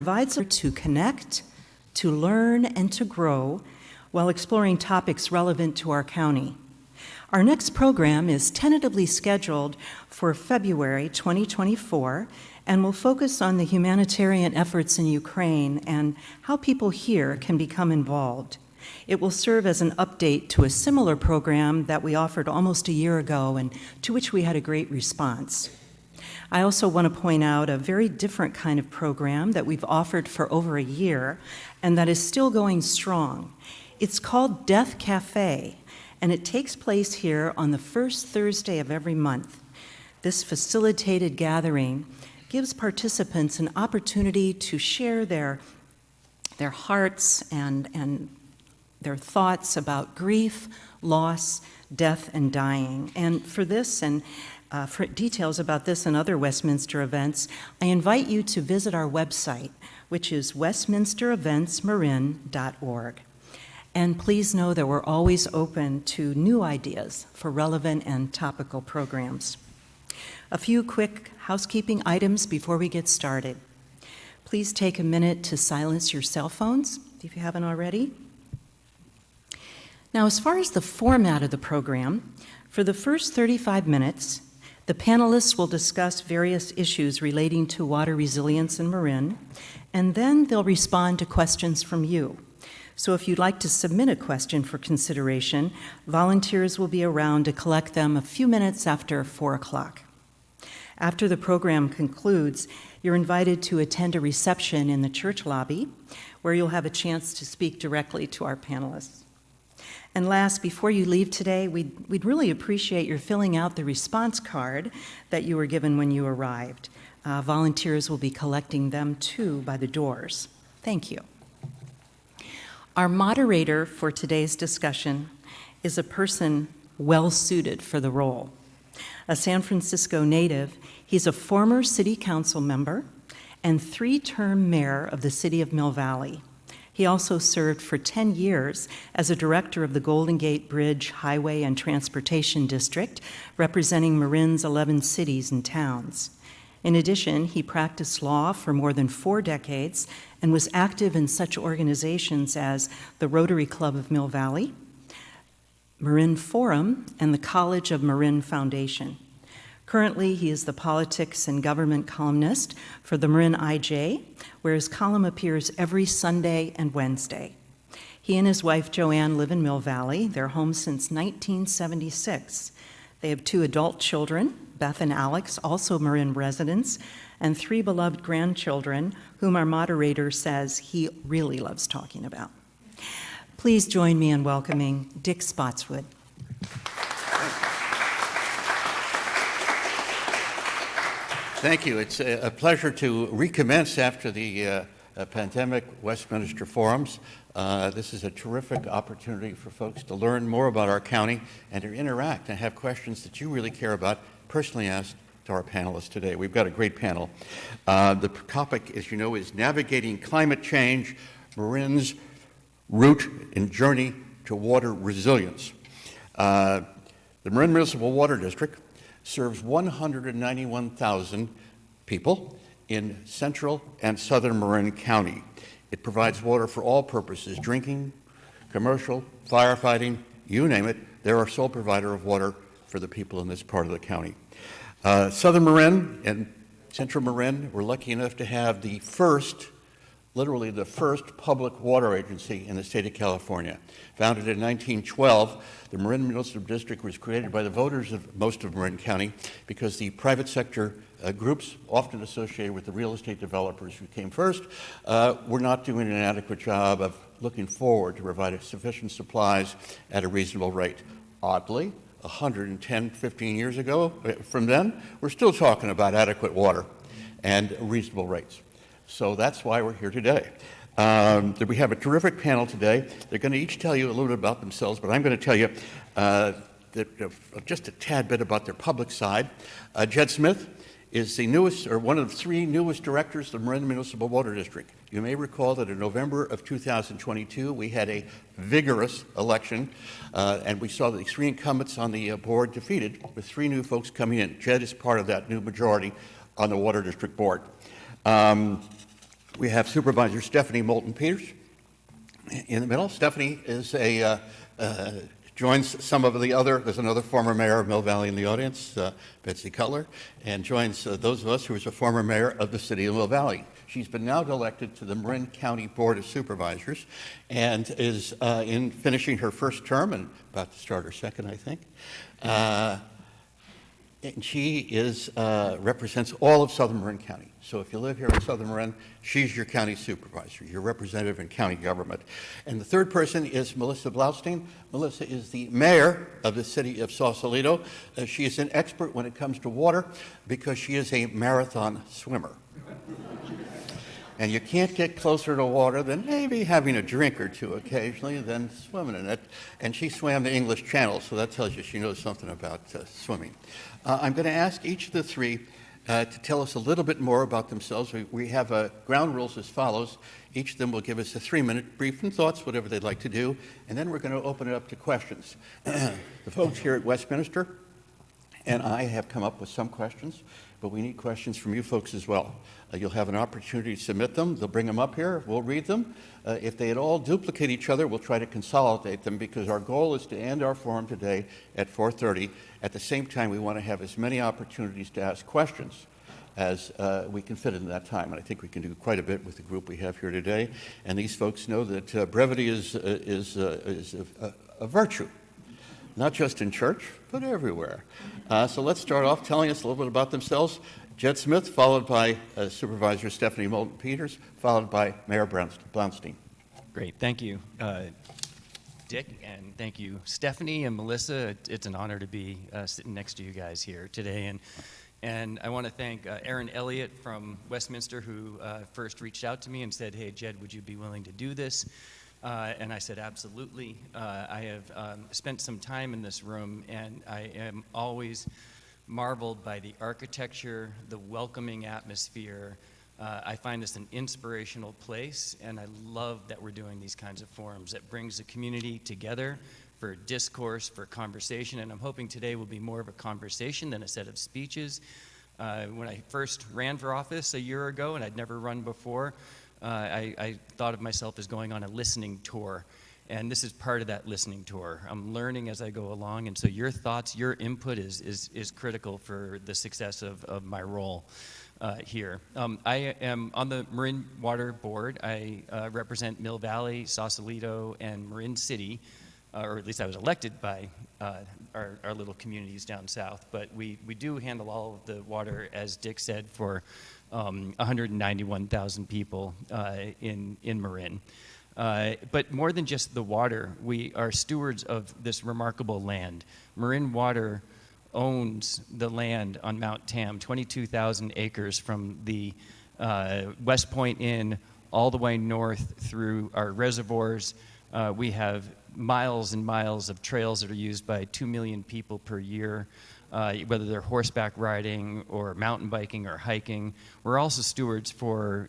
provides us to connect, to learn, and to grow while exploring topics relevant to our county. Our next program is tentatively scheduled for February 2024 and will focus on the humanitarian efforts in Ukraine and how people here can become involved. It will serve as an update to a similar program that we offered almost a year ago and to which we had a great response. I also want to point out a very different kind of program that we've offered for over a year and that is still going strong. It's called Death Cafe, and it takes place here on the first Thursday of every month. This facilitated gathering gives participants an opportunity to share their hearts and their thoughts about grief, loss, death, and dying. And for this and for details about this and other Westminster events, I invite you to visit our website, which is westminstereventsmarin.org. And please know that we're always open to new ideas for relevant and topical programs. A few quick housekeeping items before we get started. Please take a minute to silence your cell phones if you haven't already. Now, as far as the format of the program, for the first 35 minutes, the panelists will discuss various issues relating to water resilience in Marin, and then they'll respond to questions from you. So if you'd like to submit a question for consideration, volunteers will be around to collect them a few minutes after 4 o'clock. After the program concludes, you're invited to attend a reception in the church lobby, where you'll have a chance to speak directly to our panelists. And last, before you leave today, we'd really appreciate your filling out the response card that you were given when you arrived. Volunteers will be collecting them too by the doors. Thank you. Our moderator for today's discussion is a person well suited for the role. A San Francisco native, he's a former city council member and 3-term mayor of the city of Mill Valley. He also served for 10 years as a director of the Golden Gate Bridge Highway and Transportation District, representing Marin's 11 cities and towns. In addition, he practiced law for more than 4 decades and was active in such organizations as the Rotary Club of Mill Valley, Marin Forum, and the College of Marin Foundation. Currently, he is the politics and government columnist for the Marin IJ, where his column appears every Sunday and Wednesday. He and his wife, Joanne, live in Mill Valley. They're home since 1976. They have 2 adult children, Beth and Alex, also Marin residents, and 3 beloved grandchildren, whom our moderator says he really loves talking about. Please join me in welcoming Dick Spotswood. Thank you. It's a pleasure to recommence after the pandemic Westminster Forums. This is a terrific opportunity for folks to learn more about our county and to interact and have questions that you really care about personally asked to our panelists today. We've got a great panel. The topic, as you know, is Navigating Climate Change, Marin's Route and Journey to Water Resilience. The Marin Municipal Water District serves 191,000 people in central and southern Marin County. It provides water for all purposes, drinking, commercial, firefighting, you name it. They're our sole provider of water for the people in this part of the county. Southern Marin and central Marin, we're lucky enough to have literally the first public water agency in the state of California. Founded in 1912, the Marin Municipal District was created by the voters of most of Marin County because the private sector groups, often associated with the real estate developers who came first, were not doing an adequate job of looking forward to provide sufficient supplies at a reasonable rate. Oddly, 110, 15 years ago from then, we're still talking about adequate water and reasonable rates. So that's why we're here today. We have a terrific panel today. They're going to each tell you a little bit about themselves, but I'm going to tell you just a tad bit about their public side. Jed Smith is the newest, or one of the 3 newest directors of the Marin Municipal Water District. You may recall that in November of 2022, we had a vigorous election, and we saw the 3 incumbents on the board defeated, with 3 new folks coming in. Jed is part of that new majority on the Water District Board. We have Supervisor Stephanie Moulton Peters in the middle. Stephanie is joins some of the other, there's another former mayor of Mill Valley in the audience, Betsy Cutler, and joins those of us who was a former mayor of the city of Mill Valley. She's been now elected to the Marin County Board of Supervisors and is in finishing her first term and about to start her second, I think. And she represents all of Southern Marin County. So if you live here in Southern Marin, she's your county supervisor, your representative in county government. And the third person is Melissa Blaustein. Melissa is the mayor of the city of Sausalito. She is an expert when it comes to water because she is a marathon swimmer. And you can't get closer to water than maybe having a drink or two occasionally than swimming in it. And she swam the English Channel, so that tells you she knows something about swimming. I'm going to ask each of the three to tell us a little bit more about themselves. We have ground rules as follows. Each of them will give us a 3-minute brief and thoughts, whatever they'd like to do, and then we're going to open it up to questions. The folks here at Westminster and I have come up with some questions, but we need questions from you folks as well. You'll have an opportunity to submit them. They'll bring them up here. We'll read them. If they at all duplicate each other, we'll try to consolidate them because our goal is to end our forum today at 4:30. At the same time, we want to have as many opportunities to ask questions as we can fit in that time. And I think we can do quite a bit with the group we have here today. And these folks know that brevity is a virtue, not just in church, but everywhere. So let's start off telling us a little bit about themselves. Jed Smith, followed by Supervisor Stephanie Moulton Peters, followed by Mayor Blaustein. Great, thank you, Dick, and thank you, Stephanie and Melissa. It's an honor to be sitting next to you guys here today. And I want to thank Aaron Elliott from Westminster, who first reached out to me and said, hey, Jed, would you be willing to do this? And I said, absolutely. I have spent some time in this room, and I am always marveled by the architecture, the welcoming atmosphere. I find this an inspirational place, and I love that we're doing these kinds of forums that brings the community together for discourse, for conversation, and I'm hoping today will be more of a conversation than a set of speeches. When I first ran for office a year ago, and I'd never run before, I thought of myself as going on a listening tour. And this is part of that listening tour. I'm learning as I go along, and so your thoughts, your input is critical for the success of my role here. I am on the Marin Water Board. I represent Mill Valley, Sausalito, and Marin City, or at least I was elected by our little communities down south. But we do handle all of the water, as Dick said, for 191,000 people in Marin. But more than just the water, we are stewards of this remarkable land. Marin Water owns the land on Mount Tam, 22,000 acres from the West Point Inn all the way north through our reservoirs. We have miles and miles of trails that are used by 2 million people per year, whether they're horseback riding or mountain biking or hiking. We're also stewards for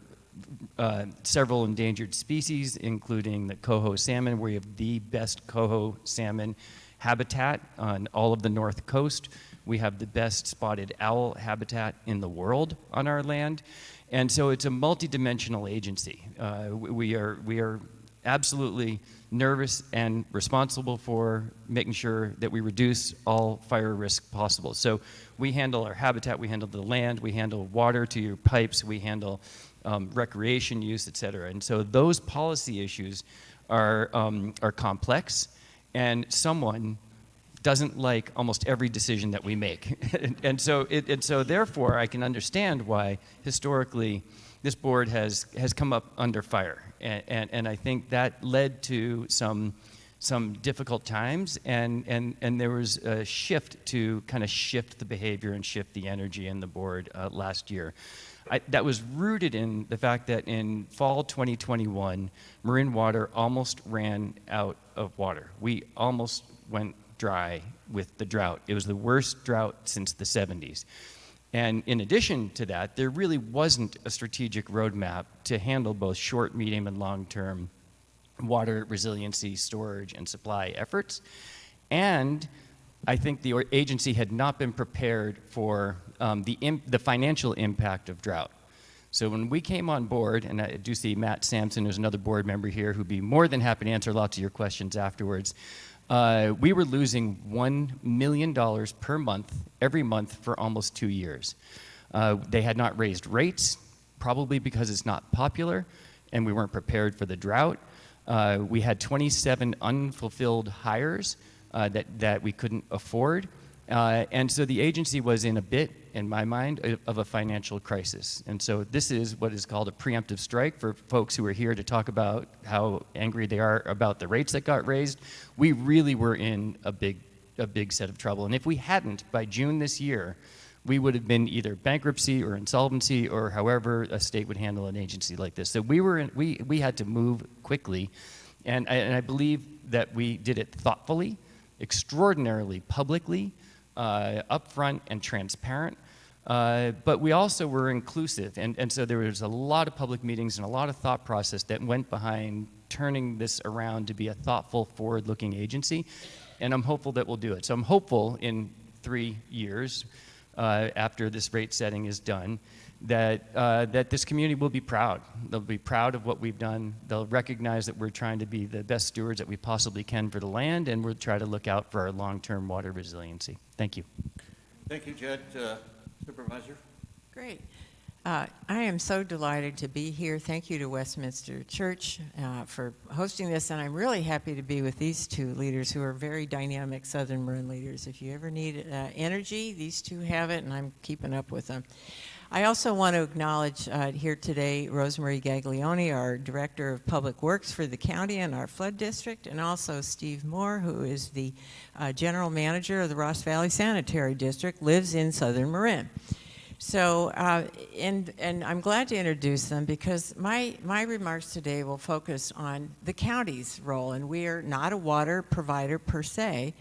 several endangered species, including the coho salmon. We have the best coho salmon habitat on all of the North Coast. We have the best spotted owl habitat in the world on our land. And so it's a multidimensional agency. We are absolutely nervous and responsible for making sure that we reduce all fire risk possible. So we handle our habitat, we handle the land, we handle water to your pipes, we handle recreation use, et cetera. And so those policy issues are complex, and someone doesn't like almost every decision that we make. and so therefore I can understand why historically this board has come up under fire. And I think that led to some difficult times, and there was a shift to kind of shift the behavior and shift the energy in the board last year. That was rooted in the fact that in fall 2021, Marin Water almost ran out of water. We almost went dry with the drought. It was the worst drought since the 70s. And in addition to that, there really wasn't a strategic roadmap to handle both short, medium, and long-term water resiliency, storage, and supply efforts. And I think the agency had not been prepared for the financial impact of drought. So when we came on board, and I do see Matt Sampson, who's another board member here, who'd be more than happy to answer lots of your questions afterwards, we were losing $1 million per month, every month for almost 2 years. They had not raised rates, probably because it's not popular, and we weren't prepared for the drought. We had 27 unfulfilled hires that we couldn't afford. And so the agency was in a bit, in my mind, of a financial crisis. And so this is what is called a preemptive strike for folks who are here to talk about how angry they are about the rates that got raised. We really were in a big set of trouble. And if we hadn't, by June this year, we would have been either bankruptcy or insolvency or however a state would handle an agency like this. So we had to move quickly. And I believe that we did it thoughtfully, extraordinarily publicly, upfront and transparent, but we also were inclusive, and so there was a lot of public meetings and a lot of thought process that went behind turning this around to be a thoughtful, forward-looking agency, and I'm hopeful that we'll do it. So I'm hopeful in 3 years, after this rate setting is done, that this community will be proud. They'll be proud of what we've done. They'll recognize that we're trying to be the best stewards that we possibly can for the land, and we'll try to look out for our long-term water resiliency. Thank you. Thank you, Jed. Supervisor? Great. I am so delighted to be here. Thank you to Westminster Church for hosting this, and I'm really happy to be with these two leaders who are very dynamic Southern Marin leaders. If you ever need energy, these two have it, and I'm keeping up with them. I also want to acknowledge here today Rosemarie Gaglione, our Director of Public Works for the county and our flood district, and also Steve Moore, who is the General Manager of the Ross Valley Sanitary District, lives in Southern Marin. So, and I'm glad to introduce them because my remarks today will focus on the county's role, and we are not a water provider per se,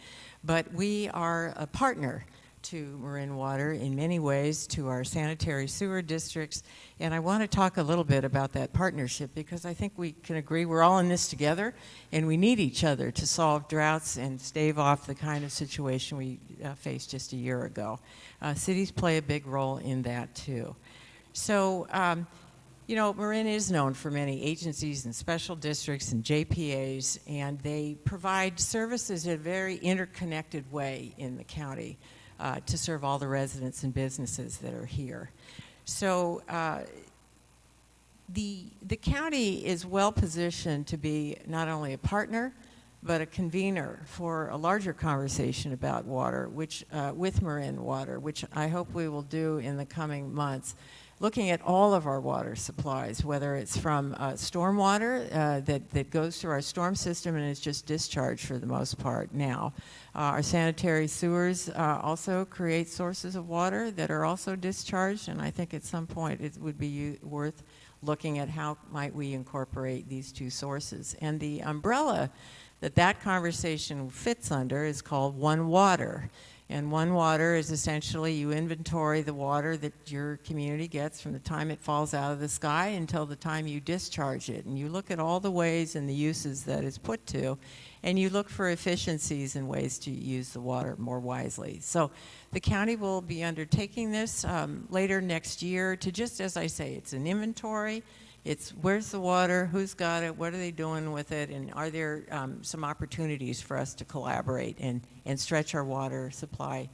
but we are a partner to Marin Water in many ways, to our sanitary sewer districts, and I want to talk a little bit about that partnership because I think we can agree we're all in this together and we need each other to solve droughts and stave off the kind of situation we faced just a year ago. Cities play a big role in that too. So, you know, Marin is known for many agencies and special districts and JPAs, and they provide services in a very interconnected way in the county. To serve all the residents and businesses that are here. So the county is well positioned to be not only a partner, but a convener for a larger conversation about water, which with Marin Water, which I hope we will do in the coming months, looking at all of our water supplies, whether it's from stormwater that goes through our storm system and is just discharged for the most part now. Our sanitary sewers also create sources of water that are also discharged, and I think at some point it would be worth looking at how might we incorporate these two sources. And the umbrella that conversation fits under is called One Water. And One Water is essentially you inventory the water that your community gets from the time it falls out of the sky until the time you discharge it. And you look at all the ways and the uses that it's put to, and you look for efficiencies and ways to use the water more wisely. So the county will be undertaking this later next year to just, as I say, it's an inventory. It's where's the water, who's got it, what are they doing with it, and are there some opportunities for us to collaborate and stretch our water supply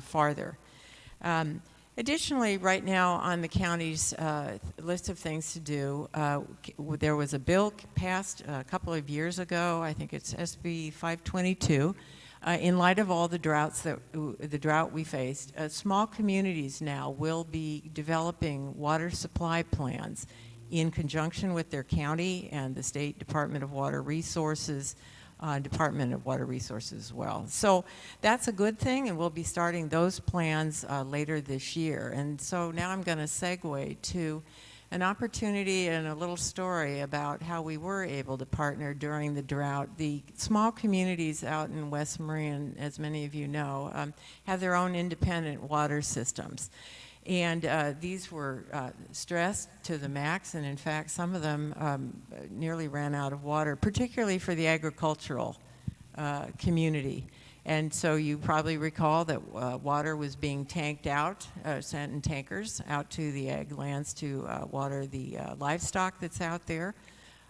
farther. Additionally, right now on the county's list of things to do, there was a bill passed a couple of years ago, I think it's SB 522, in light of all the drought we faced. Small communities now will be developing water supply plans in conjunction with their county and the State Department of Water Resources, Department of Water Resources as well. So that's a good thing, and we'll be starting those plans later this year. And so now I'm going to segue to an opportunity and a little story about how we were able to partner during the drought. The small communities out in West Marin, as many of you know, have their own independent water systems. And these were stressed to the max, and in fact, some of them nearly ran out of water, particularly for the agricultural community. And so you probably recall that water was being tanked out, sent in tankers out to the ag lands to water the livestock that's out there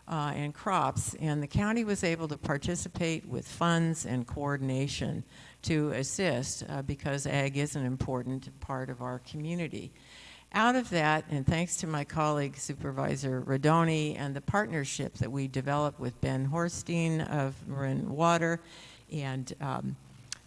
and crops. And the county was able to participate with funds and coordination to assist because ag is an important part of our community. Out of that, and thanks to my colleague Supervisor Rodoni and the partnership that we developed with Ben Horstein of Marin Water and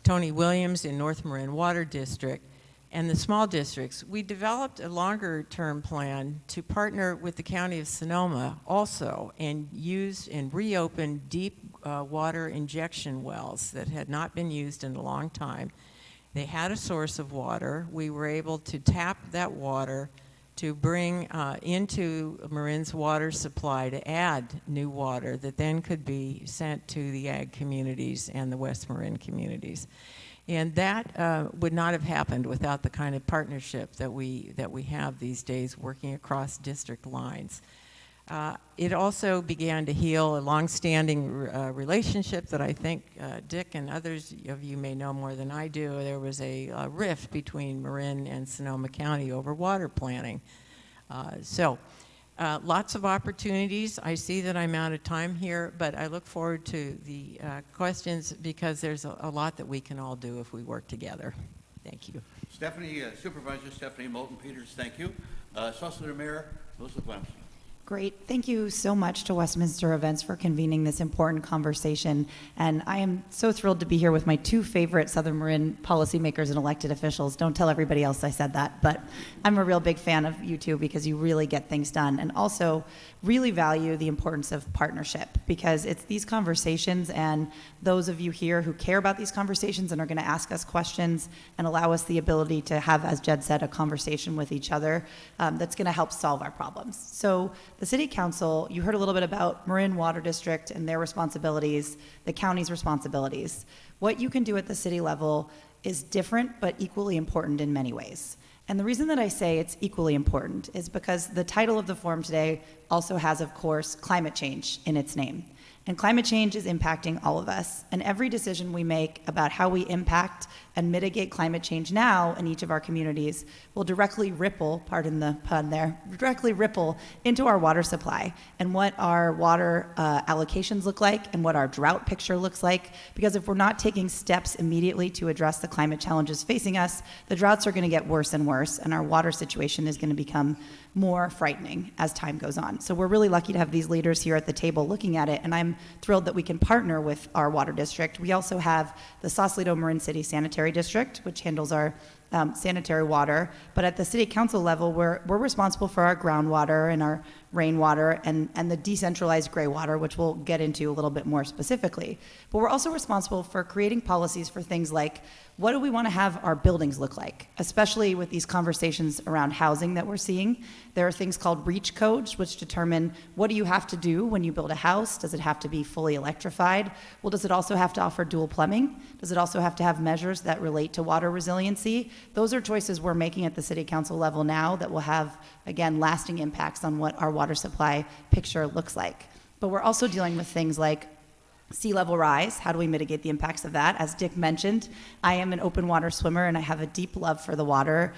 Tony Williams in North Marin Water District and the small districts, we developed a longer-term plan to partner with the County of Sonoma also and use and reopen deep water injection wells that had not been used in a long time. They had a source of water. We were able to tap that water to bring into Marin's water supply to add new water that then could be sent to the ag communities and the West Marin communities. And that would not have happened without the kind of partnership that we have these days working across district lines. It also began to heal a long-standing relationship that I think Dick and others of you may know more than I do. There was a rift between Marin and Sonoma County over water planning. Lots of opportunities. I see that I'm out of time here, but I look forward to the questions because there's a lot that we can all do if we work together. Thank you. Supervisor Stephanie Moulton-Peters, thank you. Sausalito Mayor Elizabeth Wamson. Great. Thank you so much to Westminster Events for convening this important conversation. And I am so thrilled to be here with my two favorite Southern Marin policymakers and elected officials. Don't tell everybody else I said that, but I'm a real big fan of you two because you really get things done and also really value the importance of partnership because it's these conversations and those of you here who care about these conversations and are going to ask us questions and allow us the ability to have, as Jed said, a conversation with each other that's going to help solve our problems. So the City Council, you heard a little bit about Marin Water District and their responsibilities, the county's responsibilities. What you can do at the city level is different but equally important in many ways. And the reason that I say it's equally important is because the title of the forum today also has, of course, climate change in its name. And climate change is impacting all of us. And every decision we make about how we impact and mitigate climate change now in each of our communities will directly ripple, pardon the pun there, directly ripple into our water supply and what our water allocations look like and what our drought picture looks like. Because if we're not taking steps immediately to address the climate challenges facing us, the droughts are going to get worse and worse, and our water situation is going to become more frightening as time goes on. So we're really lucky to have these leaders here at the table looking at it, and I'm thrilled that we can partner with our water district. We also have the Sausalito Marin City Sanitary District, which handles our sanitary water, but at the city council level, we're responsible for our groundwater and our rainwater and the decentralized gray water, which we'll get into a little bit more specifically. But we're also responsible for creating policies for things like, what do we want to have our buildings look like, especially with these conversations around housing that we're seeing. There are things called REACH codes, which determine what do you have to do when you build a house? Does it have to be fully electrified? Well, does it also have to offer dual plumbing? Does it also have to have measures that relate to water resiliency? Those are choices we're making at the city council level now that will have, again, lasting impacts on what our water supply picture looks like. But we're also dealing with things like sea level rise. How do we mitigate the impacts of that? As Dick mentioned, I am an open water swimmer and I have a deep love for the water,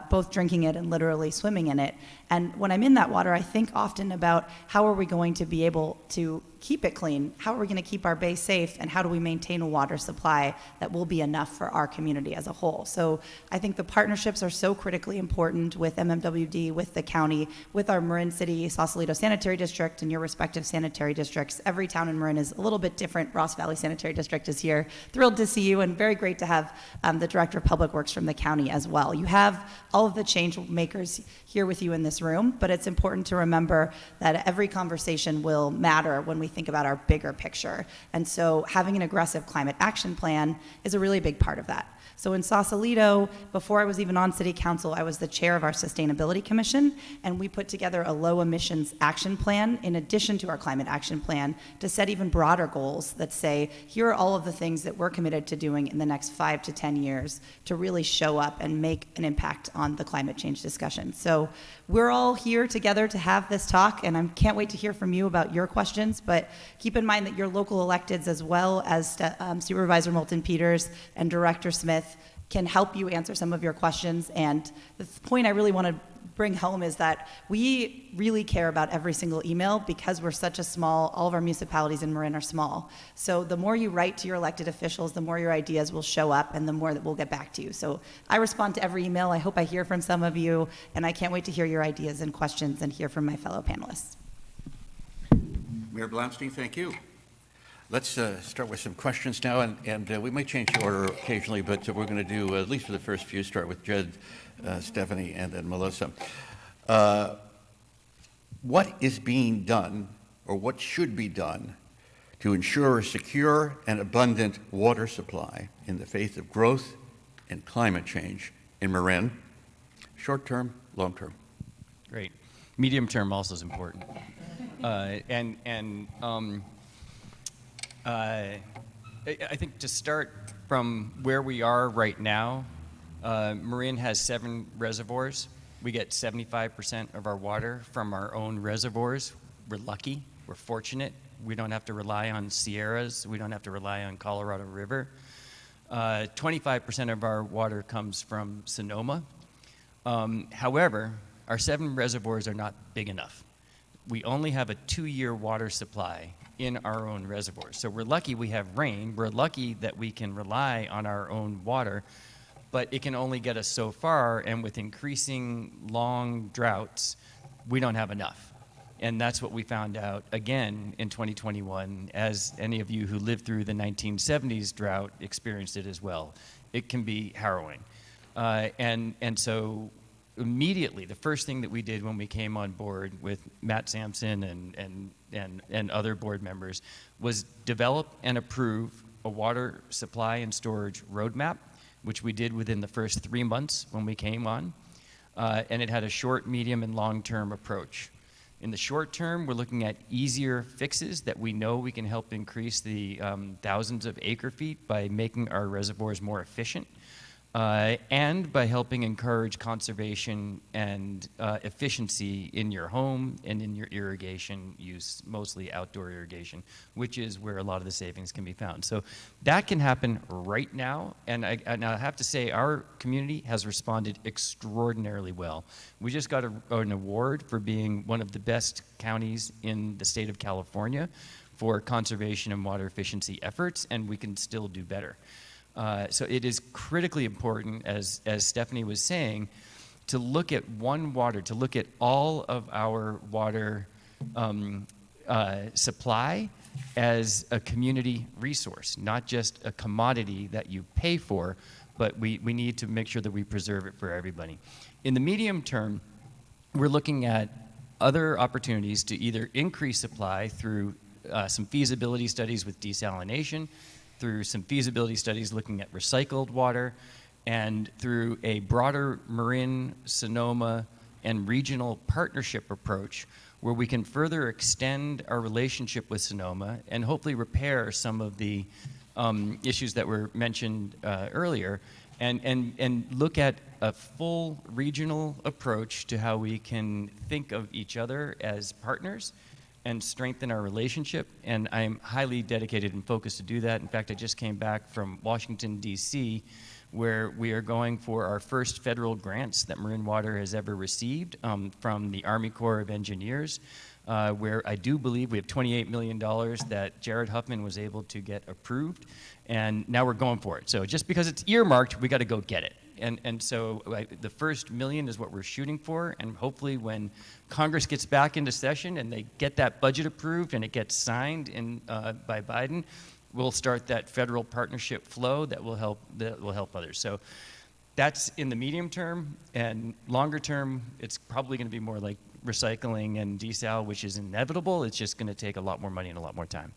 both drinking it and literally swimming in it. And when I'm in that water, I think often about how are we going to be able to keep it clean? How are we going to keep our bay safe? And how do we maintain a water supply that will be enough for our community as a whole? So I think the partnerships are so critically important with MMWD, with the county, with our Marin City, Sausalito Sanitary District, and your respective sanitary districts. Every town in Marin is a little bit different. Ross Valley Sanitary District is here. Thrilled to see you, and very great to have the Director of Public Works from the county as well. You have all of the change makers here with you in this room, but it's important to remember that every conversation will matter when we think about our bigger picture. And so having an aggressive climate action plan is a really big part of that. So in Sausalito, before I was even on City Council, I was the chair of our Sustainability Commission, and we put together a low emissions action plan in addition to our climate action plan to set even broader goals that say, here are all of the things that we're committed to doing in the next 5 to 10 years to really show up and make an impact on the climate change discussion. So we're all here together to have this talk, and I can't wait to hear from you about your questions, but keep in mind that your local electeds, as well as Supervisor Moulton Peters and Director Smith, can help you answer some of your questions. And the point I really want to bring home is that we really care about every single email because we're such a small, all of our municipalities in Marin are small. So the more you write to your elected officials, the more your ideas will show up and the more that we'll get back to you. So I respond to every email. I hope I hear from some of you, and I can't wait to hear your ideas and questions and hear from my fellow panelists. Mayor Blountstein, thank you. Let's start with some questions now, and we may change the order occasionally, but we're going to do, at least for the first few, start with Jed, Stephanie, and then Melissa. What is being done, or what should be done, to ensure a secure and abundant water supply in the face of growth and climate change in Marin? Short term, long term. Great. Medium term also is important. I think to start from where we are right now, Marin has 7 reservoirs. We get 75% of our water from our own reservoirs. We're lucky. We're fortunate. We don't have to rely on Sierras. We don't have to rely on Colorado River. 25% of our water comes from Sonoma. However, our 7 reservoirs are not big enough. We only have a 2-year water supply in our own reservoirs. So we're lucky we have rain. We're lucky that we can rely on our own water, but it can only get us so far, and with increasing long droughts, we don't have enough. And that's what we found out again in 2021, as any of you who lived through the 1970s drought experienced it as well. It can be harrowing. And so immediately, the first thing that we did when we came on board with Matt Sampson and other board members was develop and approve a water supply and storage roadmap, which we did within the first 3 months when we came on. And it had a short, medium, and long-term approach. In the short term, we're looking at easier fixes that we know we can help increase the thousands of acre feet by making our reservoirs more efficient. And by helping encourage conservation and efficiency in your home and in your irrigation use, mostly outdoor irrigation, which is where a lot of the savings can be found. So that can happen right now, and I have to say our community has responded extraordinarily well. We just got an award for being one of the best counties in the state of California for conservation and water efficiency efforts, and we can still do better. So it is critically important, as Stephanie was saying, to look at to look at all of our water supply as a community resource, not just a commodity that you pay for, but we need to make sure that we preserve it for everybody. In the medium term, we're looking at other opportunities to either increase supply through some feasibility studies with desalination, through some feasibility studies looking at recycled water, and through a broader Marin, Sonoma, and regional partnership approach where we can further extend our relationship with Sonoma and hopefully repair some of the issues that were mentioned earlier, and look at a full regional approach to how we can think of each other as partners and strengthen our relationship, and I'm highly dedicated and focused to do that. In fact, I just came back from Washington, D.C., where we are going for our first federal grants that Marin Water has ever received from the Army Corps of Engineers, where I do believe we have $28 million that Jared Huffman was able to get approved, and now we're going for it. So just because it's earmarked, we got to go get it. And so the first $1 million is what we're shooting for, and hopefully when Congress gets back into session and they get that budget approved and it gets signed by Biden, we'll start that federal partnership flow that will help others. So that's in the medium term, and longer term, it's probably going to be more like recycling and desal, which is inevitable. It's just going to take a lot more money and a lot more time.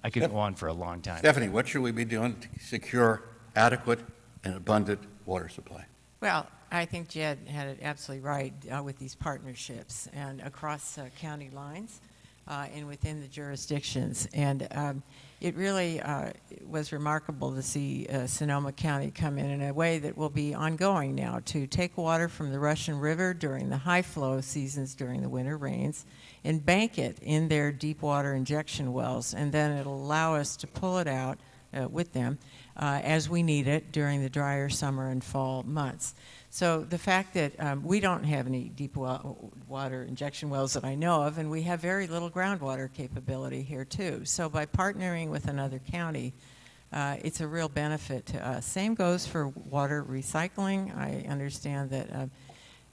I could go on for a long time. Stephanie, what should we be doing to secure adequate and abundant water supply. Well, I think Jed had it absolutely right with these partnerships and across county lines and within the jurisdictions. And it really was remarkable to see Sonoma County come in a way that will be ongoing now to take water from the Russian River during the high flow seasons during the winter rains and bank it in their deep water injection wells. And then it'll allow us to pull it out with them as we need it during the drier summer and fall months. So the fact that we don't have any deep water injection wells that I know of, and we have very little groundwater capability here too. So by partnering with another county, it's a real benefit to us. Same goes for water recycling. I understand that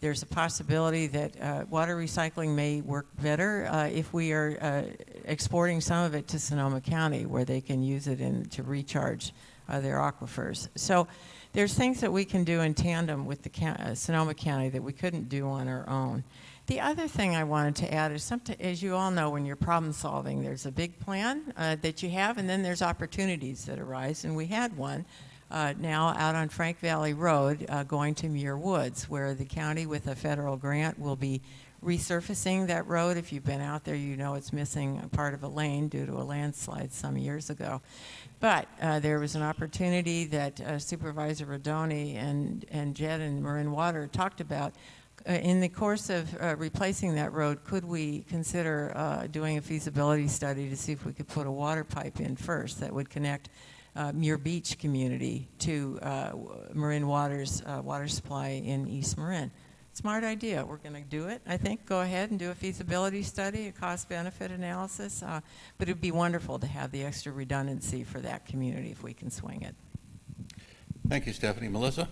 there's a possibility that water recycling may work better if we are exporting some of it to Sonoma County, where they can use it to recharge their aquifers. So there's things that we can do in tandem with the Sonoma County that we couldn't do on our own. The other thing I wanted to add is, as you all know, when you're problem solving, there's a big plan that you have, and then there's opportunities that arise. And we had one now out on Frank Valley Road going to Muir Woods, where the county with a federal grant will be resurfacing that road. If you've been out there, you know it's missing a part of a lane due to a landslide some years ago. But there was an opportunity that Supervisor Rodoni and Jed and Marin Water talked about. In the course of replacing that road, could we consider doing a feasibility study to see if we could put a water pipe in first that would connect Muir Beach community to Marin Water's water supply in East Marin? Smart idea. We're going to do it, I think. Go ahead and do a feasibility study, a cost-benefit analysis. But it would be wonderful to have the extra redundancy for that community if we can swing it. Thank you, Stephanie. Melissa?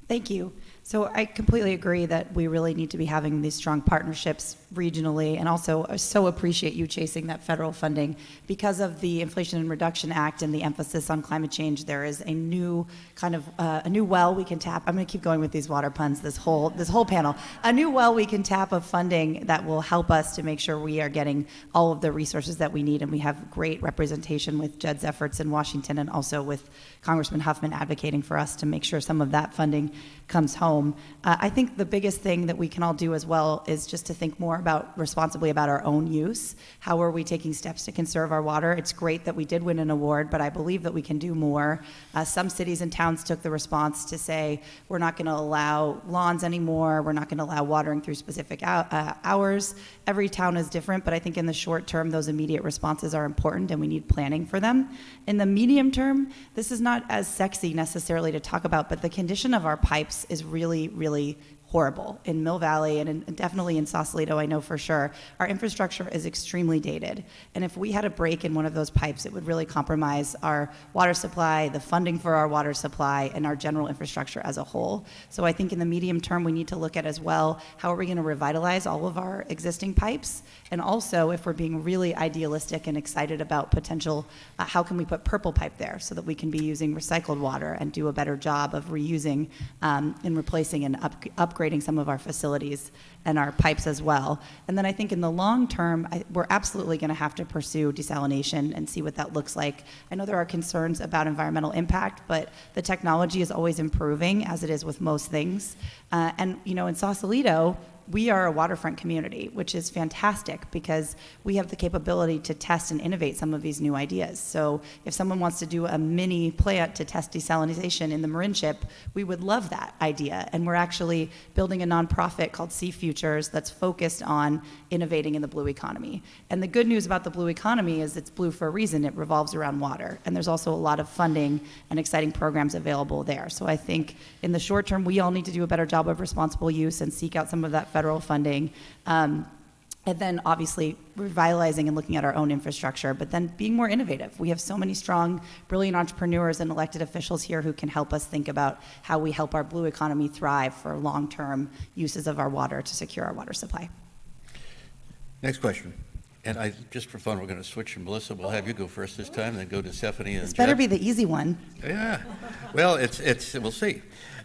Thank you. So I completely agree that we really need to be having these strong partnerships regionally, and also so appreciate you chasing that federal funding. Because of the Inflation Reduction Act and the emphasis on climate change, there is a new kind of a new well we can tap. I'm going to keep going with these water puns this whole panel. A new well we can tap of funding that will help us to make sure we are getting all of the resources that we need, and we have great representation with Jed's efforts in Washington, and also with Congressman Huffman advocating for us to make sure some of that funding comes home. I think the biggest thing that we can all do as well is just to think more responsibly about our own use. How are we taking steps to conserve our water? It's great that we did win an award, but I believe that we can do more. Some cities and towns took the response to say, we're not going to allow lawns anymore, we're not going to allow watering through specific hours. Every town is different, but I think in the short term, those immediate responses are important, and we need planning for them. In the medium term, this is not as sexy necessarily to talk about, but the condition of our pipes is really, really horrible in Mill Valley, and definitely in Sausalito, I know for sure. Our infrastructure is extremely dated, and if we had a break in one of those pipes, it would really compromise our water supply, the funding for our water supply, and our general infrastructure as a whole. So I think in the medium term, we need to look at as well, how are we going to revitalize all of our existing pipes? And also, if we're being really idealistic and excited about potential, how can we put purple pipe there so that we can be using recycled water and do a better job of reusing and replacing and upgrading some of our facilities and our pipes as well. And then I think in the long term, we're absolutely going to have to pursue desalination and see what that looks like. I know there are concerns about environmental impact, but the technology is always improving, as it is with most things. And you know, in Sausalito, we are a waterfront community, which is fantastic because we have the capability to test and innovate some of these new ideas. So if someone wants to do a mini plant to test desalination in the Marin Ship, we would love that idea. And we're actually building a nonprofit called Sea Futures that's focused on innovating in the blue economy. And the good news about the blue economy is it's blue for a reason. It revolves around water. And there's also a lot of funding and exciting programs available there. So I think in the short term, we all need to do a better job of responsible use and seek out some of that federal funding. And then obviously revitalizing and looking at our own infrastructure, but then being more innovative. We have so many strong, brilliant entrepreneurs and elected officials here who can help us think about how we help our blue economy thrive for long-term uses of our water to secure our water supply. Next question. And just for fun, we're going to switch, and Melissa, we'll have you go first this time, then go to Stephanie and This better Jed. be the easy one. Yeah. Well, we'll see.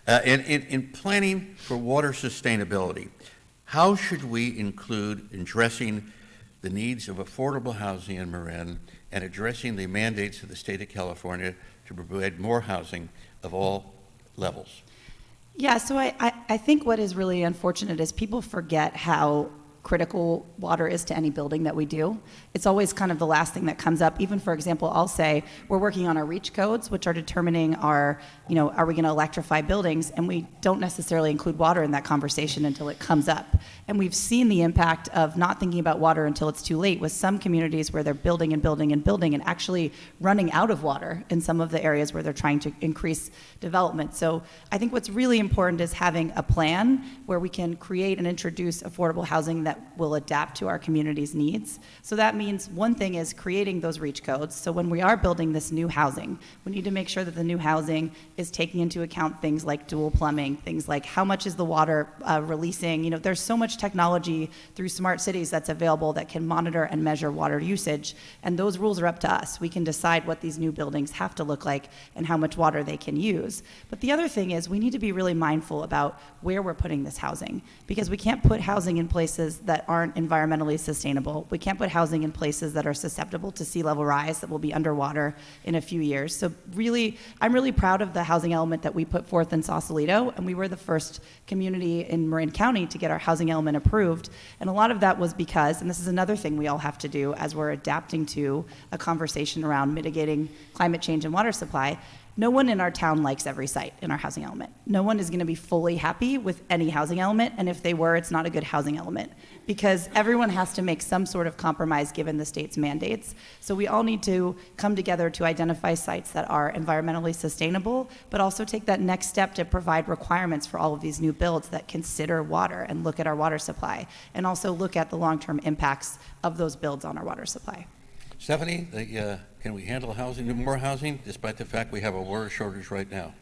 In planning for water sustainability, how should we include addressing the needs of affordable housing in Marin and addressing the mandates of the state of California to provide more housing of all levels? Yeah, so I think what is really unfortunate is people forget how critical water is to any building that we do. It's always kind of the last thing that comes up. Even, for example, I'll say we're working on our REACH codes, which are determining are we going to electrify buildings? And we don't necessarily include water in that conversation until it comes up. And we've seen the impact of not thinking about water until it's too late with some communities where they're building and building and building and actually running out of water in some of the areas where they're trying to increase development. So I think what's really important is having a plan where we can create and introduce affordable housing that will adapt to our community's needs. So that means one thing is creating those REACH codes. So when we are building this new housing, we need to make sure that the new housing is taking into account things like dual plumbing, things like how much is the water releasing. There's so much technology through smart cities that's available that can monitor and measure water usage, and those rules are up to us. We can decide what these new buildings have to look like and how much water they can use. But the other thing is we need to be really mindful about where we're putting this housing, because we can't put housing in places that aren't environmentally sustainable. We can't put housing in places that are susceptible to sea level rise that will be underwater in a few years. So really, I'm really proud of the housing element that we put forth in Sausalito, and we were the first community in Marin County to get our housing element approved. And a lot of that was because, and this is another thing we all have to do as we're adapting to a conversation around mitigating climate change and water supply, no one in our town likes every site in our housing element. No one is going to be fully happy with any housing element, and if they were, it's not a good housing element, because everyone has to make some sort of compromise given the state's mandates. So we all need to come together to identify sites that are environmentally sustainable, but also take that next step to provide requirements for all of these new builds that consider water and look at our water supply, and also look at the long-term impacts of those builds on our water supply. Stephanie, can we handle more housing, despite the fact we have a water shortage right now?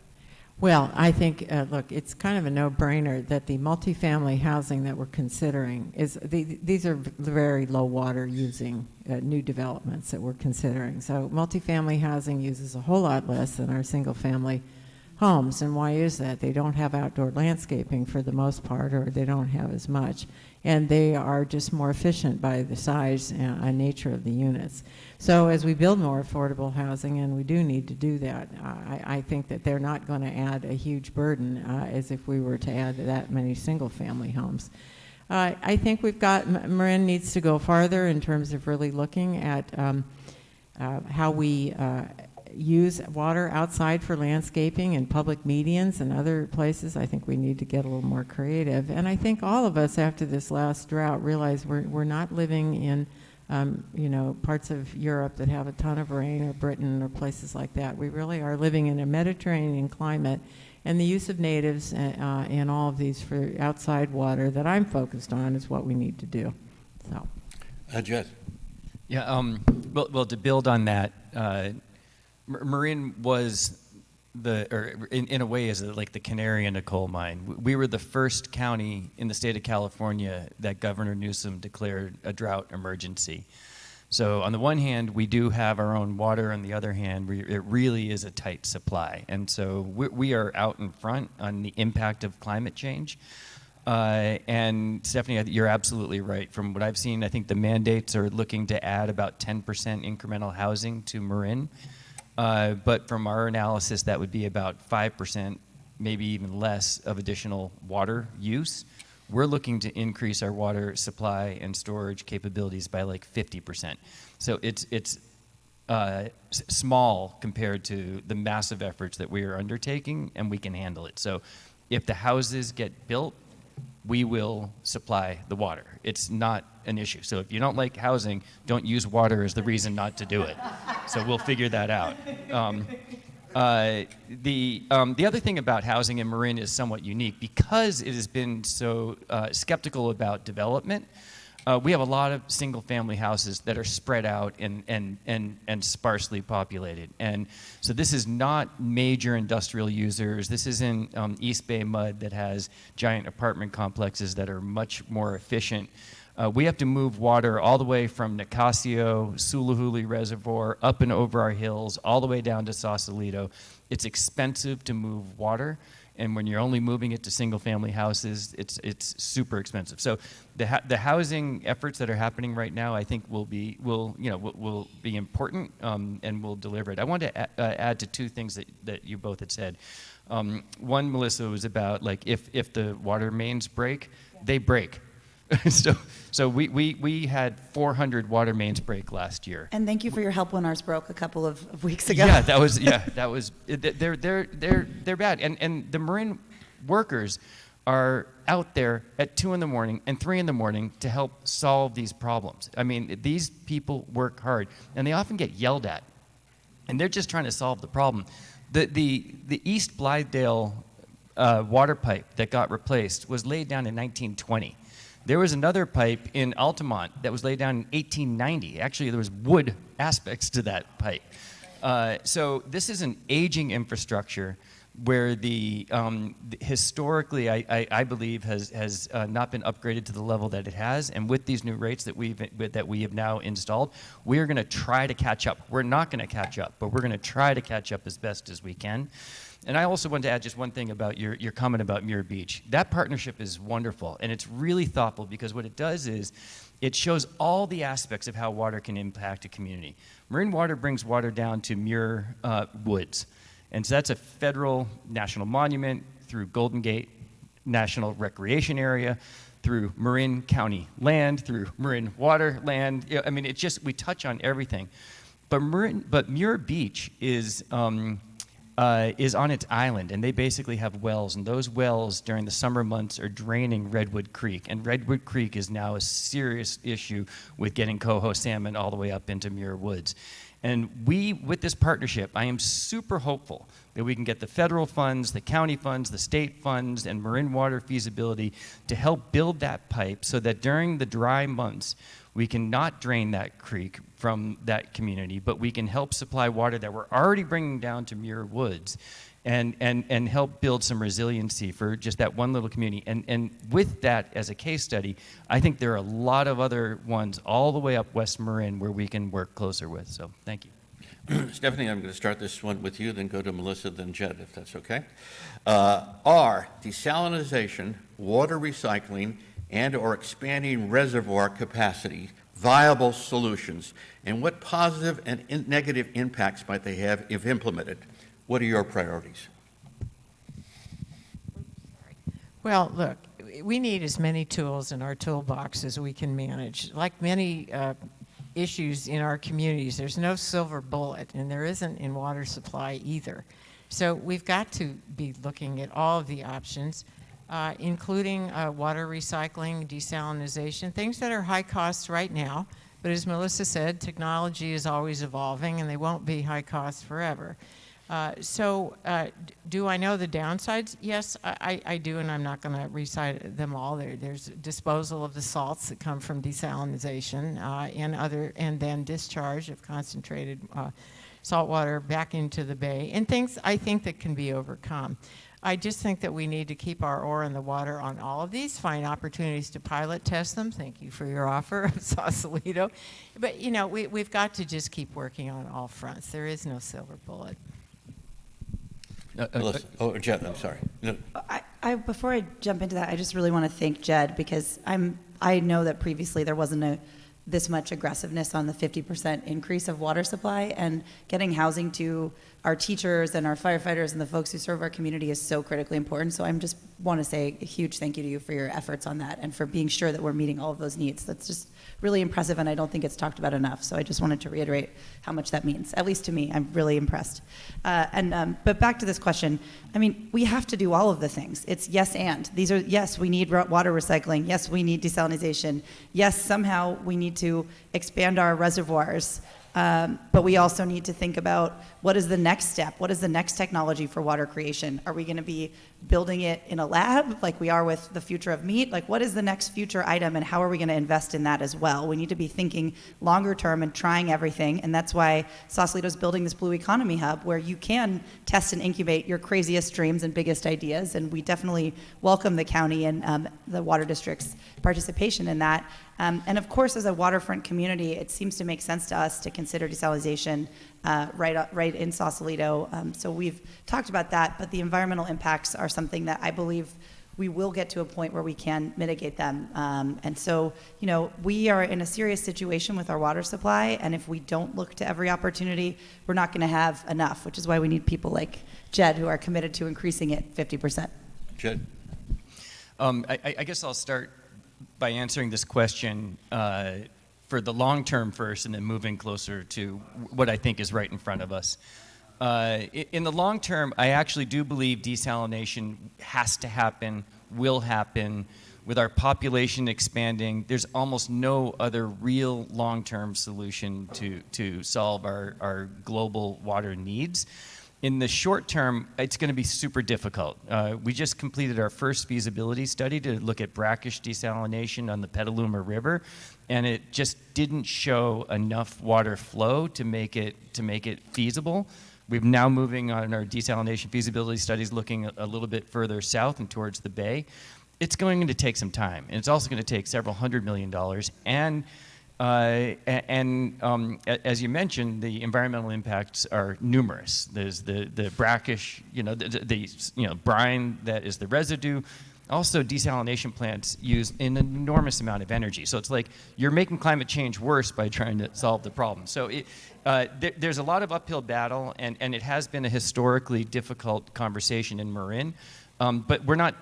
Well, I think, look, it's kind of a no-brainer that the multifamily housing that we're considering these are very low water using new developments that we're considering. So multifamily housing uses a whole lot less than our single-family homes. And why is that? They don't have outdoor landscaping for the most part, or they don't have as much. And they are just more efficient by the size and nature of the units. So as we build more affordable housing, and we do need to do that, I think that they're not going to add a huge burden as if we were to add that many single-family homes. I think Marin needs to go farther in terms of really looking at how we use water outside for landscaping and public medians and other places. I think we need to get a little more creative. And I think all of us after this last drought realize we're not living in parts of Europe that have a ton of rain, or Britain or places like that. We really are living in a Mediterranean climate, and the use of natives and all of these for outside water that I'm focused on is what we need to do. So, Jed. Yeah, well, to build on that, Marin was in a way is like the canary in a coal mine. We were the first county in the state of California that Governor Newsom declared a drought emergency. So on the one hand, we do have our own water. On the other hand, it really is a tight supply. And so we are out in front on the impact of climate change. And Stephanie, you're absolutely right. From what I've seen, I think the mandates are looking to add about 10% incremental housing to Marin. But from our analysis, that would be about 5%, maybe even less, of additional water use. We're looking to increase our water supply and storage capabilities by like 50%. So it's small compared to the massive efforts that we are undertaking, and we can handle it. So if the houses get built, we will supply the water. It's not an issue. So if you don't like housing, don't use water as the reason not to do it. So we'll figure that out. The other thing about housing in Marin is somewhat unique because it has been so skeptical about development. We have a lot of single-family houses that are spread out and sparsely populated. And so this is not major industrial users. This isn't East Bay mud that has giant apartment complexes that are much more efficient. We have to move water all the way from Nicasio, Sulahuli Reservoir, up and over our hills, all the way down to Sausalito. It's expensive to move water. And when you're only moving it to single-family houses, it's super expensive. So the housing efforts that are happening right now, I think will be important and will deliver it. I want to add to two things that you both had said. One, Melissa, was about like if the water mains break, they break. So we had 400 water mains break last year. And thank you for your help when ours broke a couple of weeks ago. Yeah, that was they're bad. And the Marin workers are out there at 2 in the morning and 3 in the morning to help solve these problems. I mean, these people work hard, and they often get yelled at, and they're just trying to solve the problem. The East Blythedale water pipe that got replaced was laid down in 1920. There was another pipe in Altamont that was laid down in 1890. Actually, there was wood aspects to that pipe. So this is an aging infrastructure where historically, I believe, has not been upgraded to the level that it has. And with these new rates that we have now installed, we are going to try to catch up. We're not going to catch up, but we're going to try to catch up as best as we can. And I also wanted to add just one thing about your comment about Muir Beach. That partnership is wonderful, and it's really thoughtful because what it does is it shows all the aspects of how water can impact a community. Marin Water brings water down to Muir Woods, and so that's a federal national monument through Golden Gate National Recreation Area, through Marin County land, through Marin Water land. I mean, it's just, we touch on everything. But Muir Beach is on its island, and they basically have wells, and those wells during the summer months are draining Redwood Creek, and Redwood Creek is now a serious issue with getting coho salmon all the way up into Muir Woods. And with this partnership, I am super hopeful that we can get the federal funds, the county funds, the state funds, and Marin Water feasibility to help build that pipe so that during the dry months, we can not drain that creek from that community, but we can help supply water that we're already bringing down to Muir Woods and help build some resiliency for just that one little community. And with that as a case study, I think there are a lot of other ones all the way up West Marin where we can work closer with. So thank you. Stephanie, I'm going to start this one with you, then go to Melissa, then Jed, if that's okay. Are desalination, water recycling, and/or expanding reservoir capacity viable solutions, and what positive and negative impacts might they have if implemented? What are your priorities? Well, look, we need as many tools in our toolbox as we can manage. Like many issues in our communities, there's no silver bullet, and there isn't in water supply either. So we've got to be looking at all of the options, including water recycling, desalination, things that are high cost right now. But as Melissa said, technology is always evolving, and they won't be high cost forever. Do I know the downsides? Yes, I do, and I'm not going to recite them all. There's disposal of the salts that come from desalination and then discharge of concentrated salt water back into the bay, and things I think that can be overcome. I just think that we need to keep our oar in the water on all of these, find opportunities to pilot test them. Thank you for your offer of Sausalito. But, we've got to just keep working on all fronts. There is no silver bullet. Jed, I'm sorry. No. Before I jump into that, I just really want to thank Jed because I know that previously there wasn't this much aggressiveness on the 50% increase of water supply, and getting housing to our teachers and our firefighters and the folks who serve our community is so critically important. So I just want to say a huge thank you to you for your efforts on that and for being sure that we're meeting all of those needs. That's just really impressive, and I don't think it's talked about enough. So I just wanted to reiterate how much that means, at least to me. I'm really impressed. But back to this question, I mean, we have to do all of the things. It's yes and. Yes, we need water recycling. Yes, we need desalination. Yes, somehow we need to expand our reservoirs. But we also need to think about what is the next step? What is the next technology for water creation? Are we going to be building it in a lab like we are with the future of meat? Like, what is the next future item, and how are we going to invest in that as well? We need to be thinking longer term and trying everything, and that's why Sausalito's building this Blue Economy Hub where you can test and incubate your craziest dreams and biggest ideas, and we definitely welcome the county and the water district's participation in that. And of course, as a waterfront community, it seems to make sense to us to consider desalination right in Sausalito. So we've talked about that, but the environmental impacts are something that I believe we will get to a point where we can mitigate them. And so, we are in a serious situation with our water supply, and if we don't look to every opportunity, we're not going to have enough, which is why we need people like Jed who are committed to increasing it 50%. Jed? I guess I'll start by answering this question for the long term first and then moving closer to what I think is right in front of us. In the long term, I actually do believe desalination has to happen, will happen. With our population expanding, there's almost no other real long-term solution to solve our global water needs. In the short term, it's going to be super difficult. We just completed our first feasibility study to look at brackish desalination on the Petaluma River, and it just didn't show enough water flow to make it feasible. We're now moving on our desalination feasibility studies, looking a little bit further south and towards the bay. It's going to take some time, and it's also going to take several $100 million. And as you mentioned, the environmental impacts are numerous. There's the brackish, the brine that is the residue. Also, desalination plants use an enormous amount of energy. So it's like you're making climate change worse by trying to solve the problem. So there's a lot of uphill battle, and it has been a historically difficult conversation in Marin. But we're not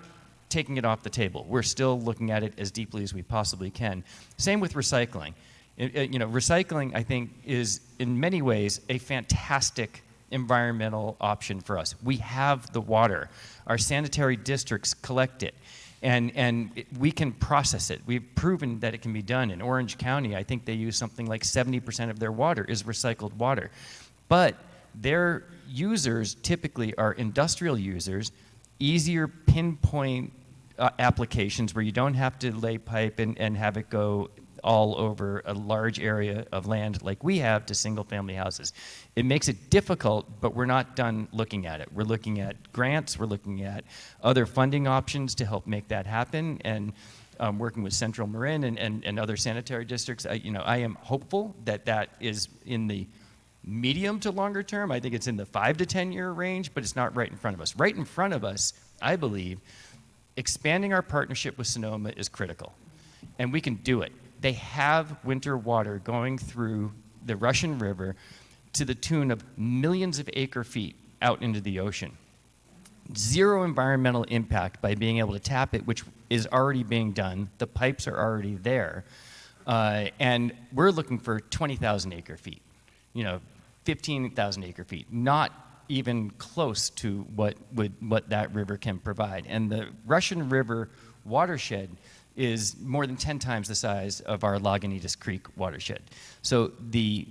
taking it off the table. We're still looking at it as deeply as we possibly can. Same with recycling. Recycling, I think, is in many ways a fantastic environmental option for us. We have the water. Our sanitary districts collect it, and we can process it. We've proven that it can be done. In Orange County, I think they use something like 70% of their water is recycled water. But their users typically are industrial users, easier pinpoint applications where you don't have to lay pipe and have it go all over a large area of land like we have to single-family houses. It makes it difficult, but we're not done looking at it. We're looking at grants, we're looking at other funding options to help make that happen, and working with Central Marin and other sanitary districts. I am hopeful that that is in the medium to longer term. I think it's in the 5 to 10 year range, but it's not right in front of us. Right in front of us, I believe, expanding our partnership with Sonoma is critical, and we can do it. They have winter water going through the Russian River to the tune of millions of acre feet out into the ocean. Zero environmental impact by being able to tap it, which is already being done. The pipes are already there. And we're looking for 20,000 acre feet, 15,000 acre feet, not even close to what that river can provide. And the Russian River watershed is more than 10 times the size of our Lagunitas Creek watershed. So the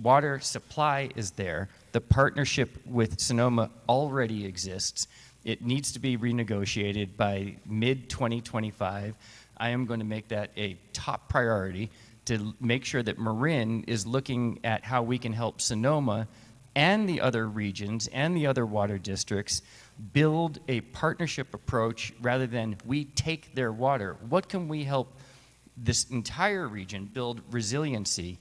water supply is there. The partnership with Sonoma already exists. It needs to be renegotiated by mid-2025. I am going to make that a top priority to make sure that Marin is looking at how we can help Sonoma and the other regions and the other water districts build a partnership approach rather than we take their water. What can we help this entire region build resiliency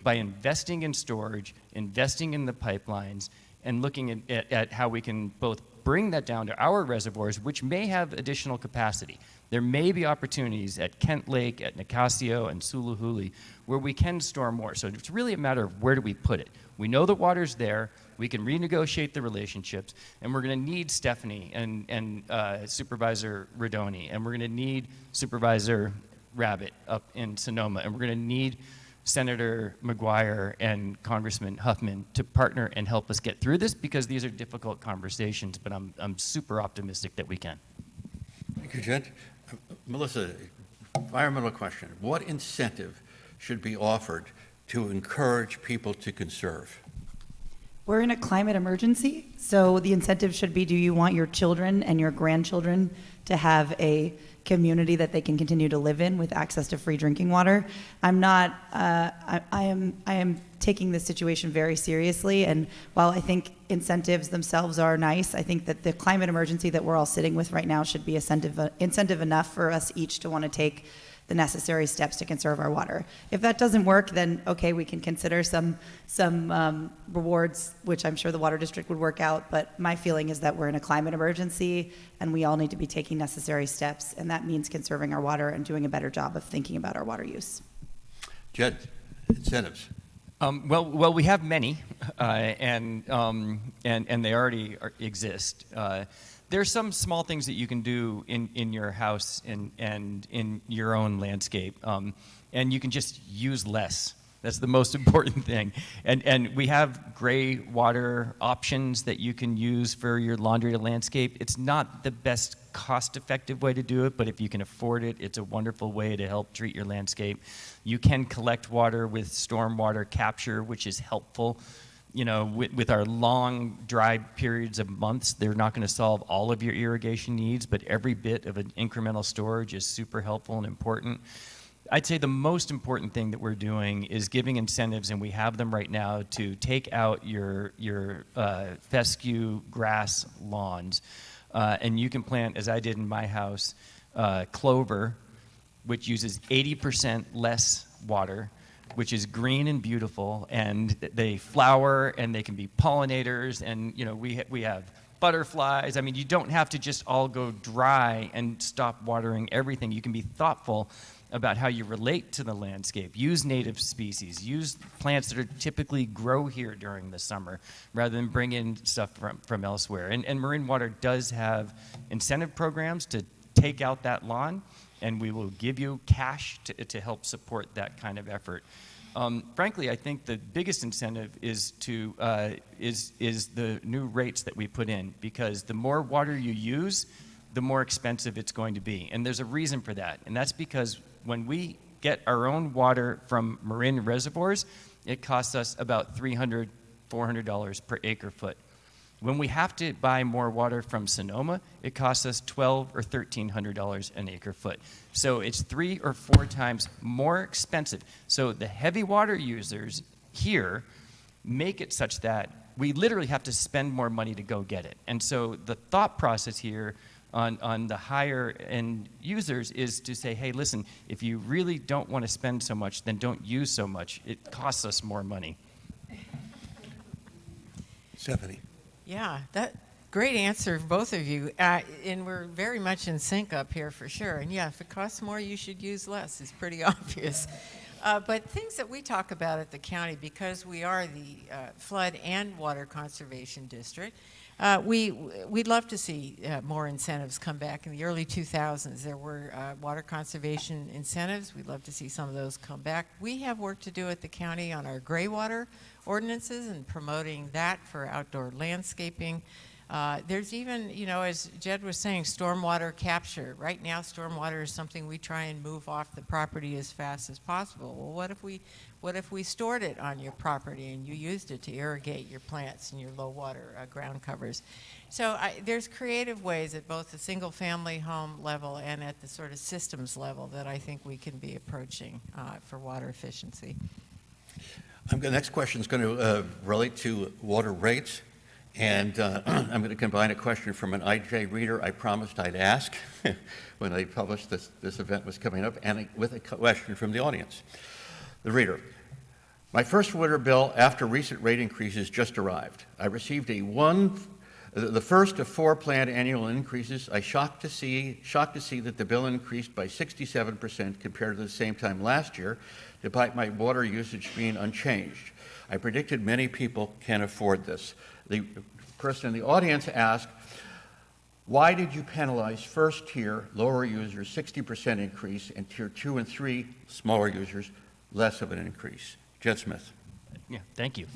by investing in storage, investing in the pipelines, and looking at how we can both bring that down to our reservoirs, which may have additional capacity. There may be opportunities at Kent Lake, at Nicasio, and Suluhuli where we can store more. So it's really a matter of where do we put it. We know the water's there. We can renegotiate the relationships, and we're going to need Stephanie and Supervisor Rodoni, and we're going to need Supervisor Rabbit up in Sonoma, and we're going to need Senator McGuire and Congressman Huffman to partner and help us get through this, because these are difficult conversations, but I'm super optimistic that we can. Thank you, Jed. Melissa, environmental question. What incentive should be offered to encourage people to conserve? We're in a climate emergency, so the incentive should be, do you want your children and your grandchildren to have a community that they can continue to live in with access to free drinking water? I am taking this situation very seriously, and while I think incentives themselves are nice, I think that the climate emergency that we're all sitting with right now should be incentive enough for us each to want to take the necessary steps to conserve our water. If that doesn't work, then okay, we can consider some rewards, which I'm sure the Water District would work out, but my feeling is that we're in a climate emergency and we all need to be taking necessary steps, and that means conserving our water and doing a better job of thinking about our water use. Jed, incentives. Well, we have many, and they already exist. There's some small things that you can do in your house and in your own landscape, and you can just use less. That's the most important thing. And we have gray water options that you can use for your laundry to landscape. It's not the best cost-effective way to do it, but if you can afford it, it's a wonderful way to help treat your landscape. You can collect water with stormwater capture, which is helpful. You know, with our long dry periods of months, they're not going to solve all of your irrigation needs, but every bit of an incremental storage is super helpful and important. I'd say the most important thing that we're doing is giving incentives, and we have them right now, to take out your fescue grass lawns. And you can plant, as I did in my house, clover, which uses 80% less water, which is green and beautiful, and they flower, and they can be pollinators, and you know we have butterflies. I mean, you don't have to just all go dry and stop watering everything. You can be thoughtful about how you relate to the landscape. Use native species. Use plants that are typically grow here during the summer, rather than bring in stuff from elsewhere. And Marin Water does have incentive programs to take out that lawn, and we will give you cash to help support that kind of effort. Frankly, I think the biggest incentive is the new rates that we put in, because the more water you use, the more expensive it's going to be. And there's a reason for that, and that's because when we get our own water from Marin reservoirs, it costs us about $300, $400 per acre foot. When we have to buy more water from Sonoma, it costs us $1,200 or $1,300 an acre foot. So it's 3 or 4 times more expensive. So the heavy water users here make it such that we literally have to spend more money to go get it. And so the thought process here on the higher end users is to say, hey, listen, if you really don't want to spend so much, then don't use so much. It costs us more money. Stephanie. Yeah, that great answer, both of you. And we're very much in sync up here for sure. And yeah, if it costs more, you should use less. It's pretty obvious. But things that we talk about at the county, because we are the flood and water conservation district, we'd love to see more incentives come back. In the early 2000s, there were water conservation incentives. We'd love to see some of those come back. We have work to do at the county on our gray water ordinances and promoting that for outdoor landscaping. There's even, you know, as Jed was saying, stormwater capture. Right now, stormwater is something we try and move off the property as fast as possible. Well, what if we stored it on your property and you used it to irrigate your plants and your low water ground covers? So there's creative ways at both the single family home level and at the sort of systems level that I think we can be approaching for water efficiency. The next question is going to relate to water rates, and I'm going to combine a question from an IJ reader I promised I'd ask when I published this event was coming up, and with a question from the audience. The reader: my first water bill after recent rate increases just arrived. I received the first of 4 planned annual increases. I shocked to see that the bill increased by 67% compared to the same time last year, despite my water usage being unchanged. I predicted many people can't afford this. The person in the audience asked, why did you penalize first tier, lower users, 60% increase, and tier 2 and 3, smaller users, less of an increase? Jed Smith. Yeah, thank you.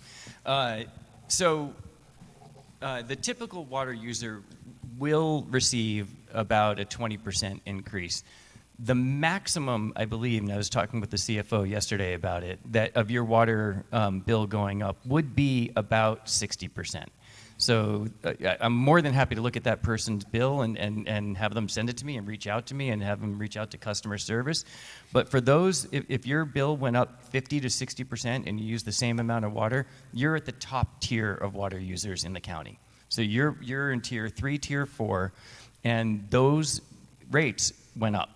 The typical water user will receive about a 20% increase. The maximum, I believe, and I was talking with the CFO yesterday about it, that of your water bill going up would be about 60%. So I'm more than happy to look at that person's bill and have them send it to me and reach out to me and have them reach out to customer service. But for those, if your bill went up 50 to 60% and you use the same amount of water, you're at the top tier of water users in the county. So you're in tier 3, tier 4, and those rates went up.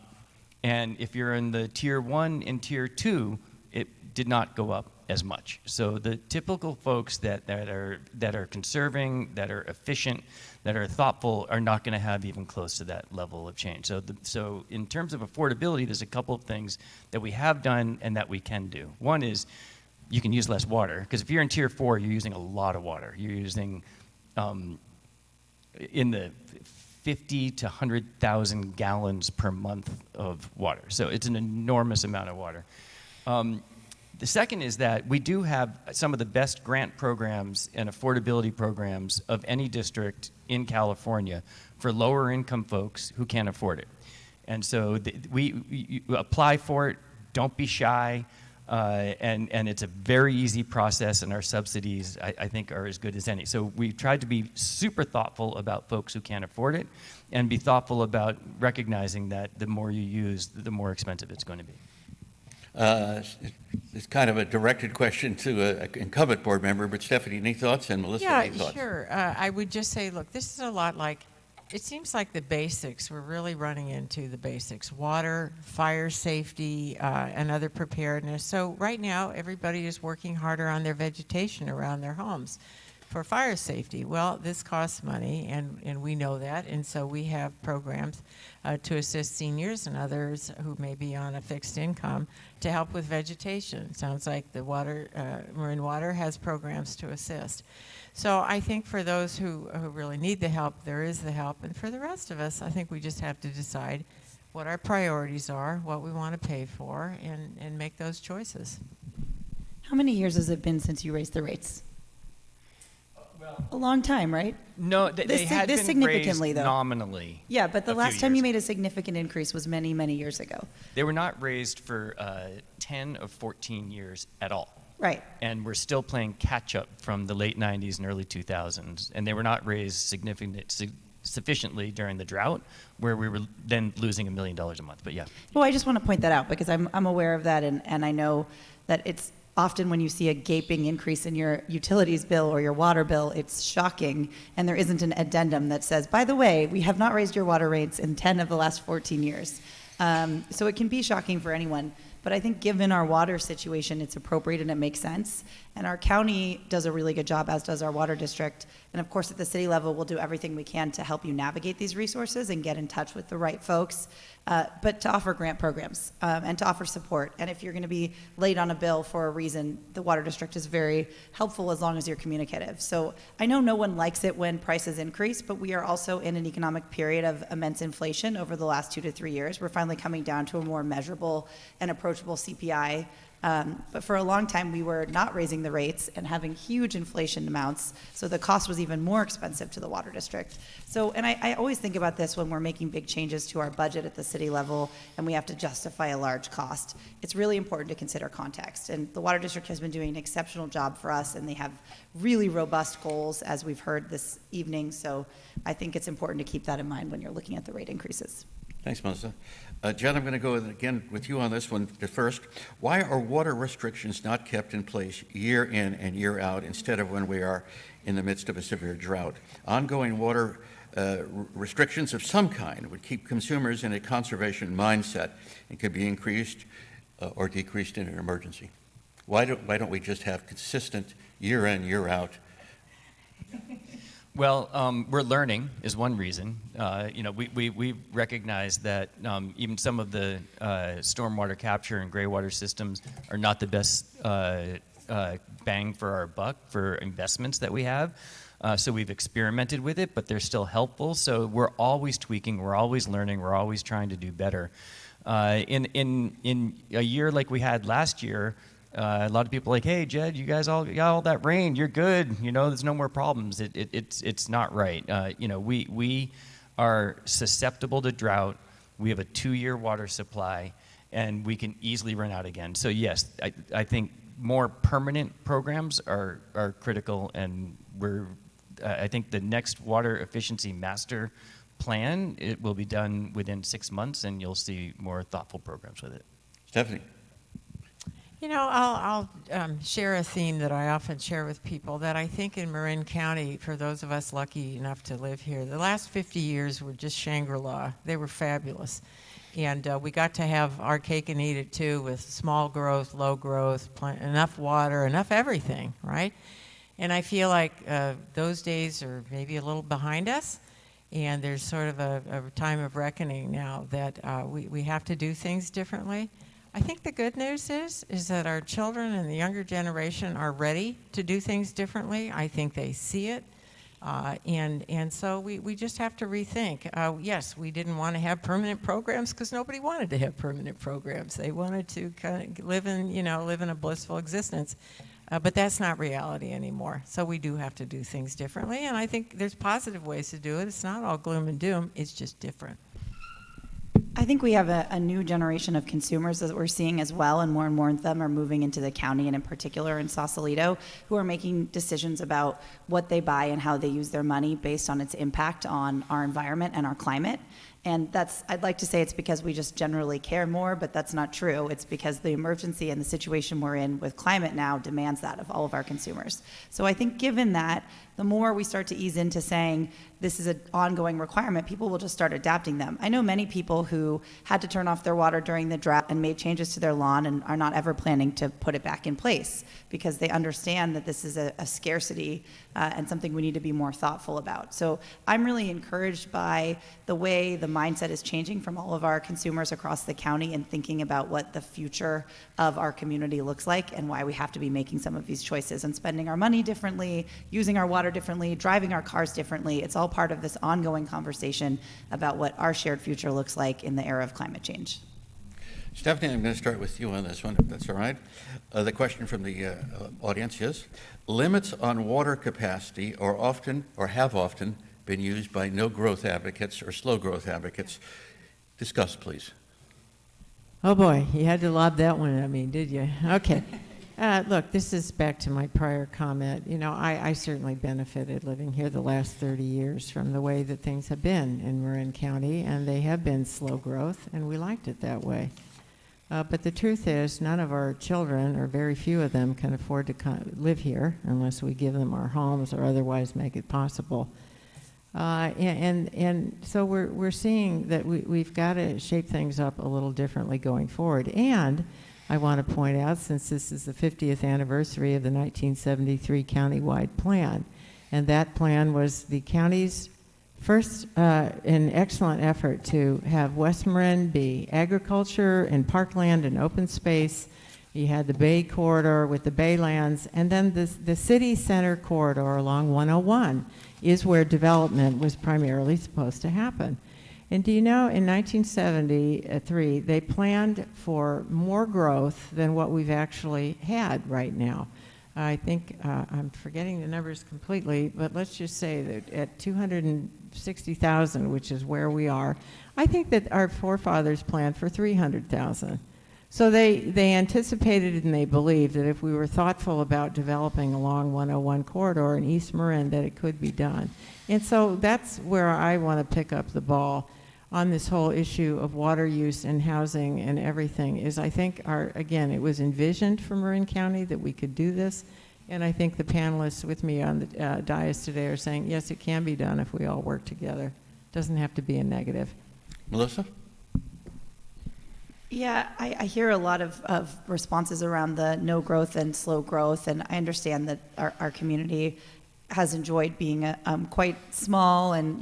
And if you're in the tier 1 and tier 2, it did not go up as much. So the typical folks that are conserving, that are efficient, that are thoughtful, are not going to have even close to that level of change. So in terms of affordability, there's a couple of things that we have done and that we can do. One is you can use less water, because if you're in tier 4, you're using a lot of water. You're using in the 50 to 100,000 gallons per month of water. So it's an enormous amount of water. The second is that we do have some of the best grant programs and affordability programs of any district in California for lower income folks who can't afford it. And so you apply for it, don't be shy, and it's a very easy process, and our subsidies, I think, are as good as any. So we've tried to be super thoughtful about folks who can't afford it, and be thoughtful about recognizing that the more you use, the more expensive it's going to be. It's kind of a directed question to an incumbent board member, but Stephanie, any thoughts? And Melissa, Yeah, any thoughts? sure. I would just say, look, this is a lot like, it seems like the basics, we're really running into the basics: water, fire safety, and other preparedness. So right now, everybody is working harder on their vegetation around their homes for fire safety. Well, this costs money, and we know that, and so we have programs to assist seniors and others who may be on a fixed income to help with vegetation. Sounds like the Marin Water has programs to assist. So I think for those who really need the help, there is the help, and for the rest of us, I think we just have to decide what our priorities are, what we want to pay for, and make those choices. How many years has it been since you raised the rates? A long time, right? No, they had this been significantly, raised though. nominally. Yeah, but the a few last time you years. made a significant increase was many, many years ago. They were not raised for 10 of 14 years at all. Right. And we're still playing catch up from the late 90s and early 2000s. And they were not raised sufficiently during the drought, where we were then losing $1 million a month. But yeah. Well, I just want to point that out because I'm aware of that, and I know that it's often when you see a gaping increase in your utilities bill or your water bill, it's shocking, and there isn't an addendum that says, by the way, we have not raised your water rates in 10 of the last 14 years. So it can be shocking for anyone. But I think given our water situation, it's appropriate and it makes sense. And our county does a really good job, as does our water district. And of course, at the city level, we'll do everything we can to help you navigate these resources and get in touch with the right folks, but to offer grant programs and to offer support. And if you're going to be late on a bill for a reason, the water district is very helpful as long as you're communicative. So I know no one likes it when prices increase, but we are also in an economic period of immense inflation over the last 2 to 3 years. We're finally coming down to a more measurable and approachable CPI. But for a long time, we were not raising the rates and having huge inflation amounts, so the cost was even more expensive to the water district. So, and I always think about this when we're making big changes to our budget at the city level and we have to justify a large cost. It's really important to consider context, and the water district has been doing an exceptional job for us, and they have really robust goals, as we've heard this evening, so I think it's important to keep that in mind when you're looking at the rate increases. Thanks, Melissa. Jen, I'm going to go again with you on this one first. Why are water restrictions not kept in place year in and year out instead of when we are in the midst of a severe drought? Ongoing water restrictions of some kind would keep consumers in a conservation mindset and could be increased or decreased in an emergency. Why don't we just have consistent year in, year out? Well, we're learning is one reason. We recognize that even some of the stormwater capture and gray water systems are not the best bang for our buck for investments that we have. So we've experimented with it, but they're still helpful. So we're always tweaking, we're always learning, we're always trying to do better. In a year like we had last year, a lot of people are like, hey, Jed, you guys all got all that rain. You're good. There's no more problems. It's not right. We are susceptible to drought. We have a 2-year water supply, and we can easily run out again. So yes, I think more permanent programs are critical, and I think the next water efficiency master plan, it will be done within 6 months, and you'll see more thoughtful programs with it. Stephanie. I'll share a theme that I often share with people, that I think in Marin County, for those of us lucky enough to live here, the last 50 years were just Shangri-La. They were fabulous. And we got to have our cake and eat it too, with small growth, low growth, enough water, enough everything, right? And I feel like those days are maybe a little behind us, and there's sort of a time of reckoning now that we have to do things differently. I think the good news is that our children and the younger generation are ready to do things differently. I think they see it. And so we just have to rethink. Yes, we didn't want to have permanent programs because nobody wanted to have permanent programs. They wanted to kind of live in a blissful existence. But that's not reality anymore. So we do have to do things differently. And I think there's positive ways to do it. It's not all gloom and doom. It's just different. I think we have a new generation of consumers that we're seeing as well, and more of them are moving into the county, and in particular in Sausalito, who are making decisions about what they buy and how they use their money based on its impact on our environment and our climate. And I'd like to say it's because we just generally care more, but that's not true. It's because the emergency and the situation we're in with climate now demands that of all of our consumers. So I think given that, the more we start to ease into saying this is an ongoing requirement, people will just start adapting them. I know many people who had to turn off their water during the drought and made changes to their lawn and are not ever planning to put it back in place because they understand that this is a scarcity and something we need to be more thoughtful about. So I'm really encouraged by the way the mindset is changing from all of our consumers across the county and thinking about what the future of our community looks like and why we have to be making some of these choices and spending our money differently, using our water differently, driving our cars differently. It's all part of this ongoing conversation about what our shared future looks like in the era of climate change. Stephanie, I'm going to start with you on this one, if that's all right. The question from the audience is, limits on water capacity are often, or have often, been used by no-growth advocates or slow-growth advocates. Discuss, please. Oh boy, you had to lob that one at me, did you? Okay. Look, this is back to my prior comment. You know, I certainly benefited living here the last 30 years from the way that things have been in Marin County, and they have been slow growth, and we liked it that way. But the truth is, none of our children, or very few of them, can afford to live here unless we give them our homes or otherwise make it possible. And so we're seeing that we've got to shape things up a little differently going forward. And I want to point out, since this is the 50th anniversary of the 1973 countywide plan, and that plan was the county's first an excellent effort to have West Marin be agriculture and parkland and open space. You had the Bay Corridor with the Baylands, and then the city center corridor along 101 is where development was primarily supposed to happen. And do you know, in 1973, they planned for more growth than what we've actually had right now. I think, I'm forgetting the numbers completely, but let's just say that at 260,000, which is where we are, I think that our forefathers planned for 300,000. So they anticipated and they believed that if we were thoughtful about developing along 101 corridor in East Marin, that it could be done. And so that's where I want to pick up the ball on this whole issue of water use and housing and everything. Is I think again, it was envisioned for Marin County that we could do this. And I think the panelists with me on the dais today are saying, yes, it can be done if we all work together. It doesn't have to be a negative. Melissa? Yeah, I hear a lot of responses around the no growth and slow growth, and I understand that our community has enjoyed being quite small, and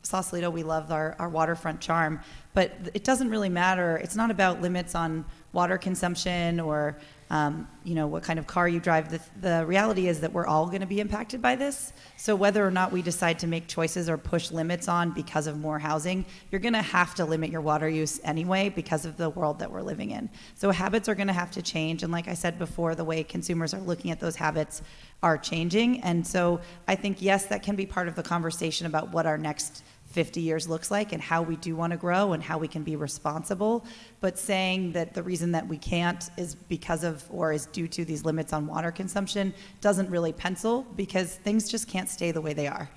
Sausalito, we love our waterfront charm, but it doesn't really matter. It's not about limits on water consumption or what kind of car you drive. The reality is that we're all going to be impacted by this. So whether or not we decide to make choices or push limits on because of more housing, you're going to have to limit your water use anyway because of the world that we're living in. So habits are going to have to change. And like I said before, the way consumers are looking at those habits are changing. And so I think, yes, that can be part of the conversation about what our next 50 years looks like and how we do want to grow and how we can be responsible. But saying that the reason that we can't is because of or is due to these limits on water consumption doesn't really pencil, because things just can't stay the way they are.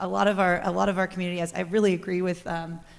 A lot of our community, as I really agree with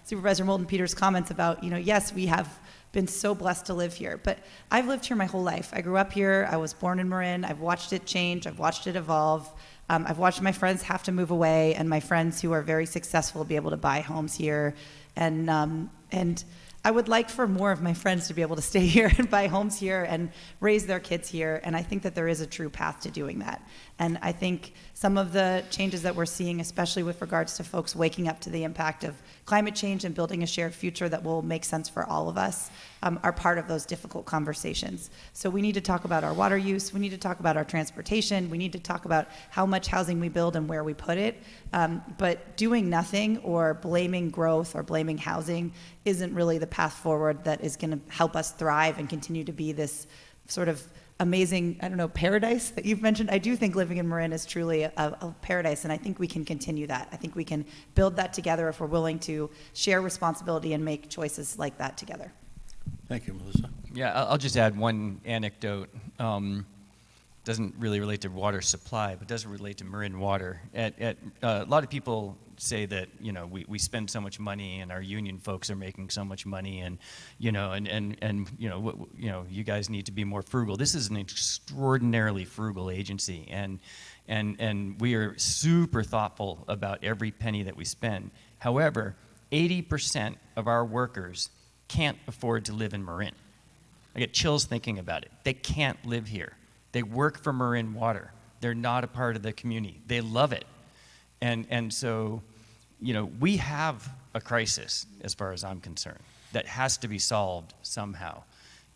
Supervisor Moulton Peters' comments about, yes, we have been so blessed to live here, but I've lived here my whole life. I grew up here. I was born in Marin. I've watched it change. I've watched it evolve. I've watched my friends have to move away, and my friends who are very successful be able to buy homes here. And And I would like for more of my friends to be able to stay here and buy homes here and raise their kids here. And I think that there is a true path to doing that. And I think some of the changes that we're seeing, especially with regards to folks waking up to the impact of climate change and building a shared future that will make sense for all of us, are part of those difficult conversations. So we need to talk about our water use. We need to talk about our transportation. We need to talk about how much housing we build and where we put it. But doing nothing or blaming growth or blaming housing isn't really the path forward that is going to help us thrive and continue to be this sort of amazing, I don't know, paradise that you've mentioned. I do think living in Marin is truly a paradise, and I think we can continue that. I think we can build that together if we're willing to share responsibility and make choices like that together. Thank you, Melissa. Yeah, I'll just add one anecdote. Doesn't really relate to water supply, but does relate to Marin water. A lot of people say that, you know, we spend so much money and our union folks are making so much money, and you know, you guys need to be more frugal. This is an extraordinarily frugal agency, and we are super thoughtful about every penny that we spend. However, 80% of our workers can't afford to live in Marin. I get chills thinking about it. They can't live here. They work for Marin Water. They're not a part of the community. They love it. And so, you know, we have a crisis, as far as I'm concerned, that has to be solved somehow.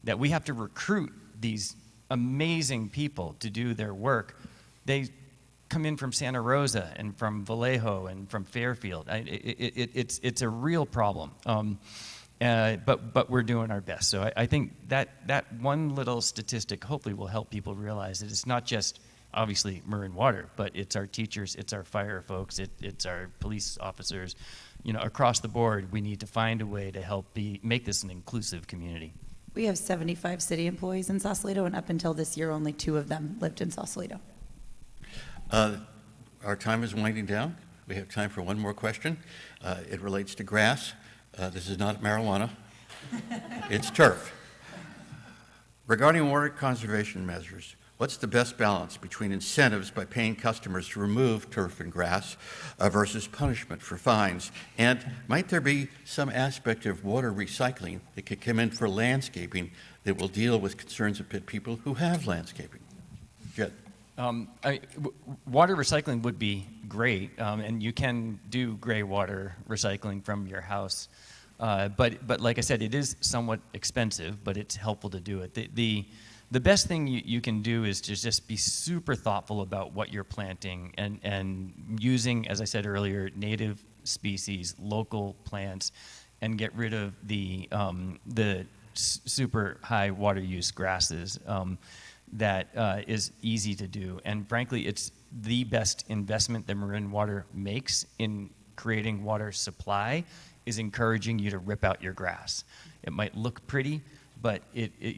That we have to recruit these amazing people to do their work. They come in from Santa Rosa and from Vallejo and from Fairfield. It's a real problem. But we're doing our best. So I think that one little statistic hopefully will help people realize that it's not just obviously Marin Water, but it's our teachers, it's our fire folks, it's our police officers. You know, across the board, we need to find a way to help make this an inclusive community. We have 75 city employees in Sausalito, and up until this year, only 2 of them lived in Sausalito. Our time is winding down. We have time for one more question. It relates to grass. This is not marijuana. It's turf. Regarding water conservation measures, what's the best balance between incentives by paying customers to remove turf and grass versus punishment for fines? And might there be some aspect of water recycling that could come in for landscaping that will deal with concerns of people who have landscaping? Jed. Water recycling would be great, and you can do gray water recycling from your house. But like I said, it is somewhat expensive, but it's helpful to do it. The best thing you can do is to just be super thoughtful about what you're planting and using, as I said earlier, native species, local plants, and get rid of the super high water use grasses. That is easy to do. And frankly, it's the best investment that Marin Water makes in creating water supply is encouraging you to rip out your grass. It might look pretty, but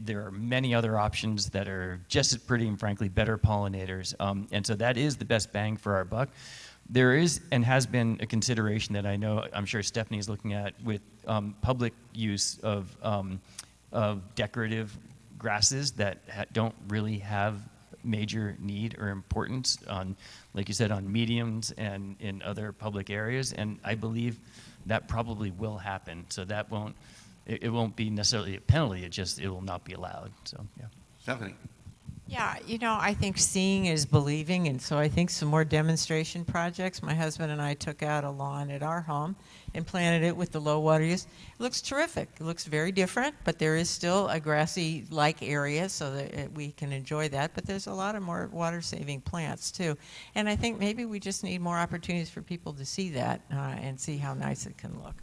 there are many other options that are just as pretty and frankly better pollinators. And so that is the best bang for our buck. There is and has been a consideration that I know, I'm sure Stephanie is looking at with public use of decorative grasses that don't really have major need or importance on, like you said, on mediums and in other public areas. And I believe that probably will happen. So that it won't be necessarily a penalty. It will not be allowed. So yeah. Stephanie. Yeah, you know, I think seeing is believing, and so I think some more demonstration projects. My husband and I took out a lawn at our home and planted it with the low water use. It looks terrific. It looks very different, but there is still a grassy-like area so that we can enjoy that, but there's a lot of more water-saving plants, too. And I think maybe we just need more opportunities for people to see that and see how nice it can look.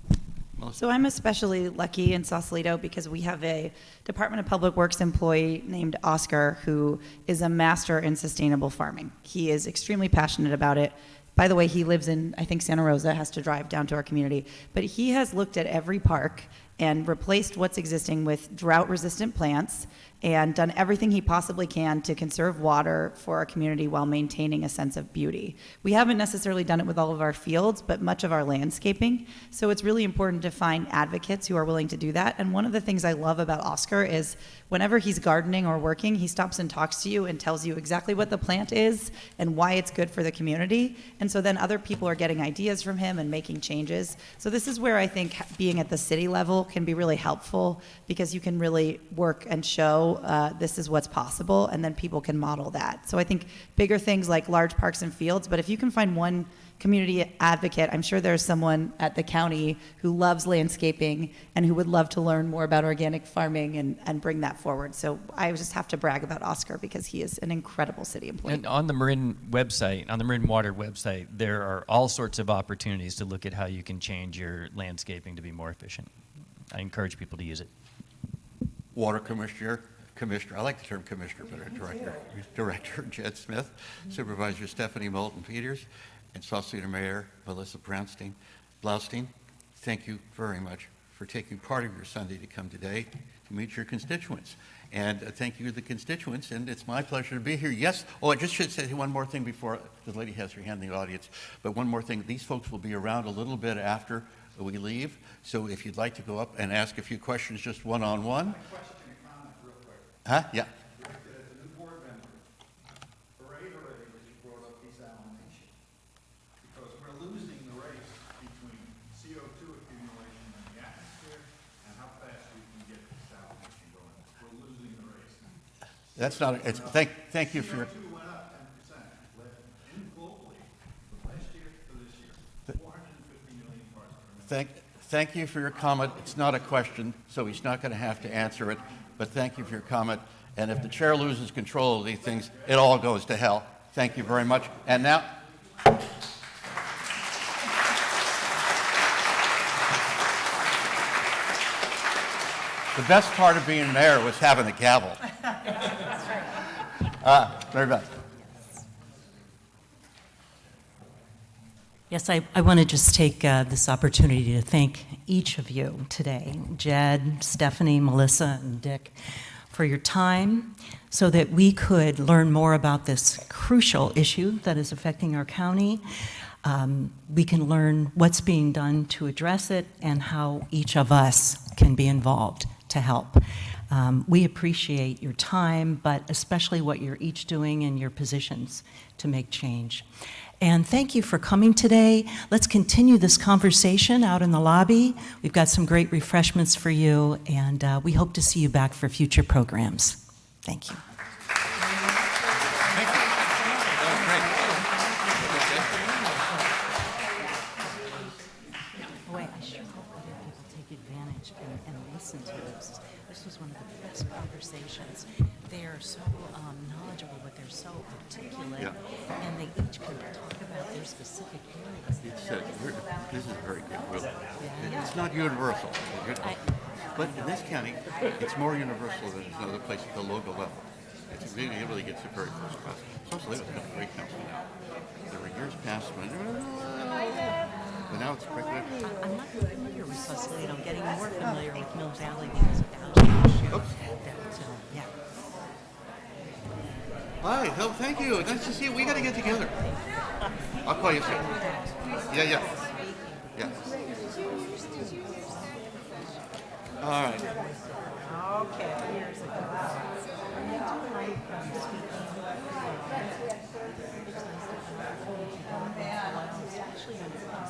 So I'm especially lucky in Sausalito because we have a Department of Public Works employee named Oscar who is a master in sustainable farming. He is extremely passionate about it. By the way, he lives in, I think, Santa Rosa, has to drive down to our community. But he has looked at every park and replaced what's existing with drought-resistant plants and done everything he possibly can to conserve water for our community while maintaining a sense of beauty. We haven't necessarily done it with all of our fields, but much of our landscaping. So it's really important to find advocates who are willing to do that. And one of the things I love about Oscar is whenever he's gardening or working, he stops and talks to you and tells you exactly what the plant is and why it's good for the community. And so then other people are getting ideas from him and making changes. So this is where I think being at the city level can be really helpful, because you can really work and show this is what's possible, and then people can model that. So I think bigger things like large parks and fields, but if you can find one community advocate, I'm sure there's someone at the county who loves landscaping and who would love to learn more about organic farming and bring that forward. So I just have to brag about Oscar, because he is an incredible city employee. And on the Marin website, on the Marin Water website, there are all sorts of opportunities to look at how you can change your landscaping to be more efficient. I encourage people to use it. Water Commissioner, I like the term commissioner, but Director Jed Smith, Supervisor Stephanie Moulton Peters, and Sausalito Mayor Melissa Blaustein, thank you very much for taking part of your Sunday to come today to meet your constituents. And thank you to the constituents, and it's my pleasure to be here. Yes, I just should say one more thing before the lady has her hand in the audience, but one more thing. These folks will be around a little bit after we leave, so if you'd like to go up and ask a few questions just one-on-one. My question and comment real quick. Huh? Yeah. Directed at the new board member. Hooray, hooray, that you brought up desalination. Because we're losing the race between CO2 accumulation in the atmosphere and how fast we can get desalination going. We're losing the race. That's not, thank you for your, CO2 went up 10%, globally, from last year to this year, 450 million parts per million. thank you for your comment. It's not a question, so he's not going to have to answer it, but thank you for your comment. And if the chair loses control of these things, it all goes to hell. Thank you very much. And now, the best part of being mayor was having the gavel. Mary Beth. Yes, I want to just take this opportunity to thank each of you today, Jed, Stephanie, Melissa, and Dick, for your time so that we could learn more about this crucial issue that is affecting our county. We can learn what's being done to address it and how each of us can be involved to help. We appreciate your time, but especially what you're each doing in your positions to make change. And thank you for coming today. Let's continue this conversation out in the lobby. We've got some great refreshments for you, and we hope to see you back for future programs. Thank you. Boy, I sure hope other people take advantage and listen to this. This was one of the best conversations. They are so knowledgeable, but they're so articulate, Yeah. and they each can talk about their specific areas. This is very good. It's not universal, but in this county, it's more universal than in other places at the local level. It really gets it very first class. Sausalito's got a great council now. There were years past when, but now it's quite good. I'm not familiar with Sausalito. I'm getting more familiar with Mill Valley because of the housing issue. Yeah. Hi, thank you. Nice to see you. We got to get together. I'll call you soon. Yeah. All right. Especially when it comes